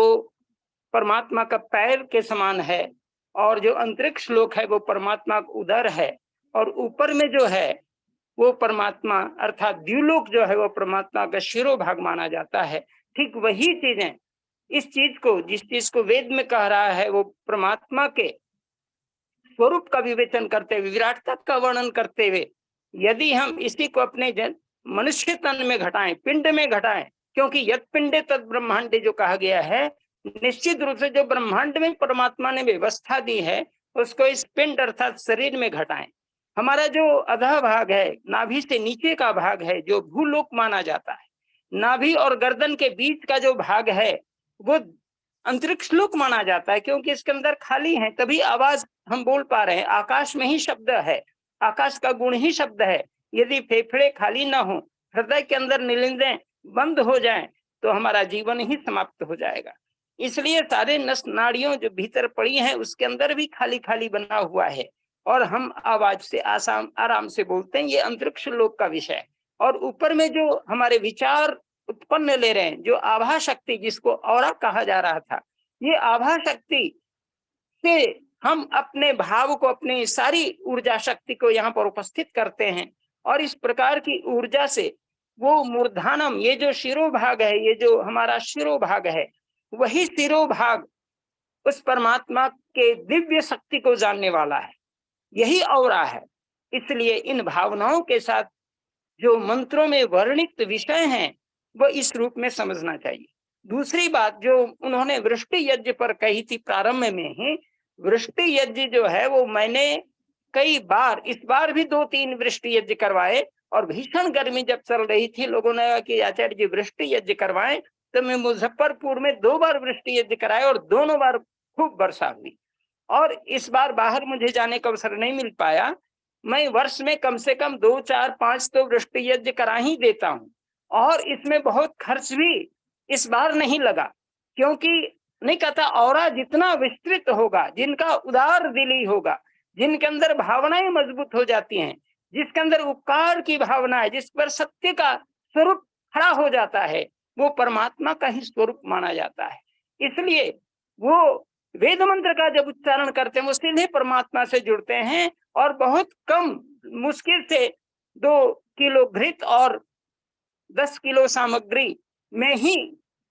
परमात्मा का पैर के समान है, और जो अंतरिक्ष लोक है वो परमात्मा का उदर है, और ऊपर में जो है वो परमात्मा अर्थात द्युलोक जो है वो परमात्मा का शिरोभाग माना जाता है। ठीक वही चीजें इस चीज को, जिस चीज को वेद में कह रहा है वो परमात्मा के स्वरूप का विवेचन करते हुए, विराट तत्व का वर्णन करते हुए, यदि हम इसी को अपने मनुष्य तन में घटाएं, पिंड में घटाएं, क्योंकि यत पिंडे तद ब्रह्मांडे जो कहा गया है, निश्चित रूप से जो ब्रह्मांड में परमात्मा ने व्यवस्था दी है उसको इस पिंड अर्थात शरीर में घटाएं। हमारा जो अधः भाग है, नाभि से नीचे का भाग है, जो भूलोक माना जाता है, नाभि और गर्दन के बीच का जो भाग है वो अंतरिक्ष लोक माना जाता है, क्योंकि इसके अंदर खाली है, तभी आवाज हम बोल पा रहे हैं। आकाश में ही शब्द है, आकाश का गुण ही शब्द है। यदि फेफड़े खाली ना हो, हृदय के अंदर निलिंदें बंद हो जाएं, तो हमारा जीवन ही समाप्त हो जाएगा। इसलिए सारे नस नाड़ियों जो भीतर पड़ी हैं उसके अंदर भी खाली खाली बना हुआ है, और हम आवाज से आराम से बोलते हैं। ये अंतरिक्ष लोक का विषय। और ऊपर में जो हमारे विचार उत्पन्न ले रहे हैं, जो आभा शक्ति जिसको औरा कहा जा रहा था, ये आभा शक्ति से हम अपने भाव को, अपनी सारी ऊर्जा शक्ति को यहाँ पर उपस्थित करते हैं, और इस प्रकार की ऊर्जा से वो मूर्धानम, ये जो शिरोभाग है, ये जो हमारा शिरोभाग है, वही शिरोभाग उस परमात्मा के दिव्य शक्ति को जानने वाला है, यही औरा है। इसलिए इन भावनाओं के साथ जो मंत्रों में वर्णित विषय हैं वो इस रूप में समझना चाहिए। दूसरी बात जो उन्होंने वृष्टि यज्ञ पर कही थी प्रारंभ में ही, वृष्टि यज्ञ जो है वो मैंने कई बार, इस बार भी 2-3 वृष्टि यज्ञ करवाए, और भीषण गर्मी जब चल रही थी, लोगों ने कहा कि आचार्य जी वृष्टि यज्ञ करवाएं, तो मैं मुजफ्फरपुर में 2 बार वृष्टि यज्ञ कराए और दोनों बार खूब वर्षा हुई। और इस बार बाहर मुझे जाने का अवसर नहीं मिल पाया। मैं वर्ष में कम से कम 2, 4, 5 तो वृष्टि यज्ञ करा ही देता हूँ, और इसमें बहुत खर्च भी इस बार नहीं लगा, क्योंकि नहीं कहता औरा जितना विस्तृत होगा, जिनका उदार दिली होगा, जिनके अंदर भावनाएं मजबूत हो जाती हैं, जिसके अंदर उपकार की भावना है, जिस पर सत्य का स्वरूप खड़ा हो जाता है, वो परमात्मा का ही स्वरूप माना जाता है। इसलिए वो वेद मंत्र का जब उच्चारण करते हैं वो सीधे परमात्मा से जुड़ते हैं, और बहुत कम, मुश्किल से 2 किलो घृत और 10 किलो सामग्री में ही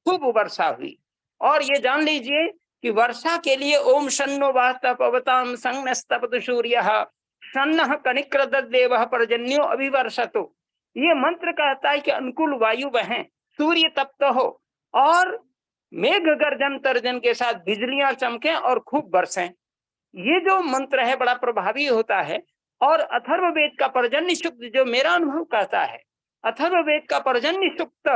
खूब वर्षा हुई। और ये जान लीजिए कि वर्षा के लिए ओम शन्नो वाहता पवताम संगनस्तपतु सूर्यः शन्नः कनिक्रदद्देवः पर्जन्यो अभिवर्षतु। ये मंत्र कहता है कि अनुकूल वायु बहे, सूर्य तप्त हो और मेघ गर्जन तर्जन के साथ बिजलियां चमके और खूब बरसें। ये जो मंत्र है बड़ा प्रभावी होता है। और अथर्ववेद का पर्जन्य सूक्त जो मेरा अनुभव कहता है, अथर्ववेद का पर्जन्य सूक्त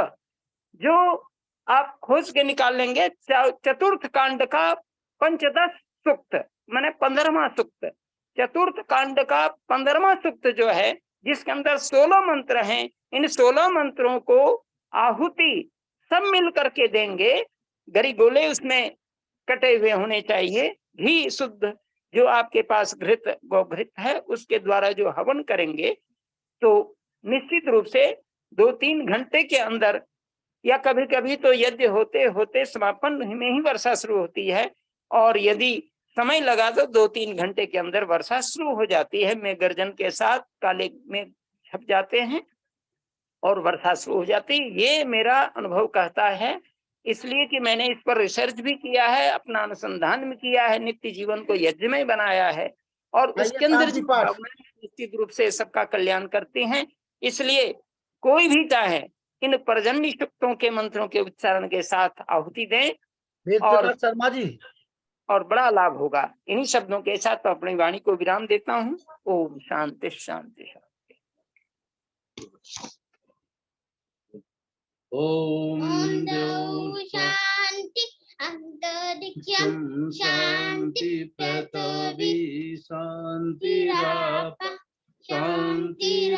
जो आप खोज के निकाल लेंगे, चतुर्थ कांड का पंचदश सूक्त माने 15वां सूक्त, चतुर्थ कांड का 15वां सूक्त जो है जिसके अंदर 16 मंत्र हैं, इन 16 मंत्रों को आहुति सब मिल करके देंगे। गरी गोले उसमें कटे हुए होने चाहिए, घी शुद्ध जो आपके पास घृत गोघृत है उसके द्वारा जो हवन करेंगे तो निश्चित रूप से 2-3 घंटे के अंदर या कभी कभी तो यज्ञ होते होते समापन में ही वर्षा शुरू होती है, और यदि समय लगा तो 2-3 घंटे के अंदर वर्षा शुरू हो जाती है। मेघ गर्जन के साथ काले में छप जाते हैं और वर्षा शुरू हो जाती है। ये मेरा अनुभव कहता है, इसलिए कि मैंने इस पर रिसर्च भी किया है, अपना अनुसंधान भी किया है, नित्य जीवन को यज्ञ में बनाया है और उसके अंदर शांति पाठ। निश्चित रूप से सबका कल्याण करते हैं। इसलिए कोई भी चाहे इन पर्जन्य सूक्तों के मंत्रों के उच्चारण के साथ आहुति दें वेद और प्रकाश शर्मा जी, और बड़ा लाभ होगा। इन्हीं शब्दों के साथ तो अपनी वाणी को विराम देता हूँ। ओम शांति शांति शांति। ओम द्यौः शान्ति अन्तरिक्षं शान्ति पृथिवी शान्तिरापः शान्तिरौषधयः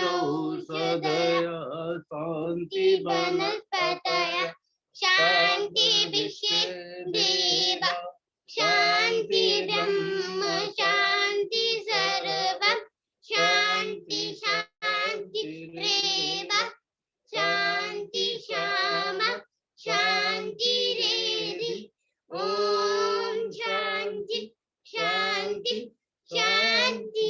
शान्ति वनस्पतयः शान्ति विश्वे देवा शान्ति ब्रह्म शान्ति सर्वं शान्ति शान्तिरेव शान्ति श्यामा शान्ति रेधि। ओम शांति शांति शांति।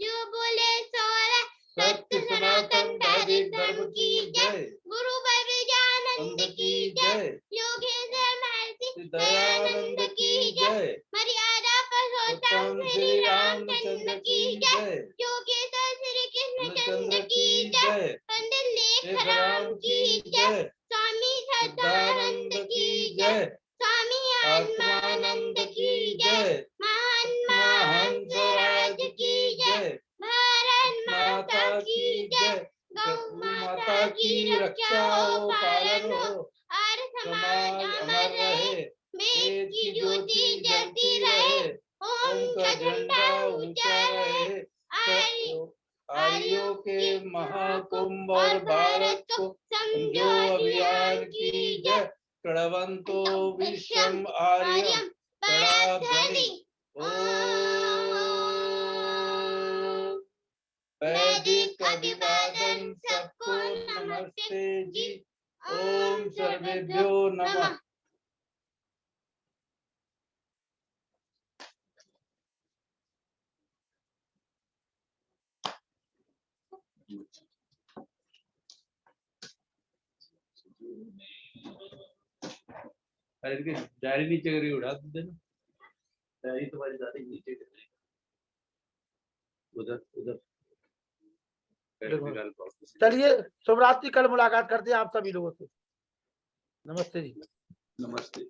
जो बोले सोरे सत्य सनातन वैदिक धर्म की जय। गुरु विजयानंद की जय। योगेंद्र महर्षि दयानंद की जय। मर्यादा पुरुषोत्तम श्री रामचंद्र की जय। योगेश्वर श्री कृष्णचंद्र की जय। पंडित लेखराम की जय। स्वामी सदानंद की जय। स्वामी आत्मानंद की जय। महात्मा हंसराज की जय। भारत माता की जय। गौ माता की रक्षा हो पालन हो और समाज अमर रहे। वेद की ज्योति जलती रहे। ओम का झंडा ऊंचा रहे। आर्यों के महाकुंभ और भारत को समझो अभियान की जय। प्रणवंतो विश्वम आर्यम पराध्वनि। वैदिक अभिवादन सबको नमस्ते जी। ओम सर्वेभ्यो नमः। अरे इनकी डायरी नीचे करी उड़ा देना, डायरी तुम्हारी जाती नीचे उधर उधर। चलिए शुभ रात्रि, कल मुलाकात करते हैं आप सभी लोगों से। नमस्ते जी। नमस्ते।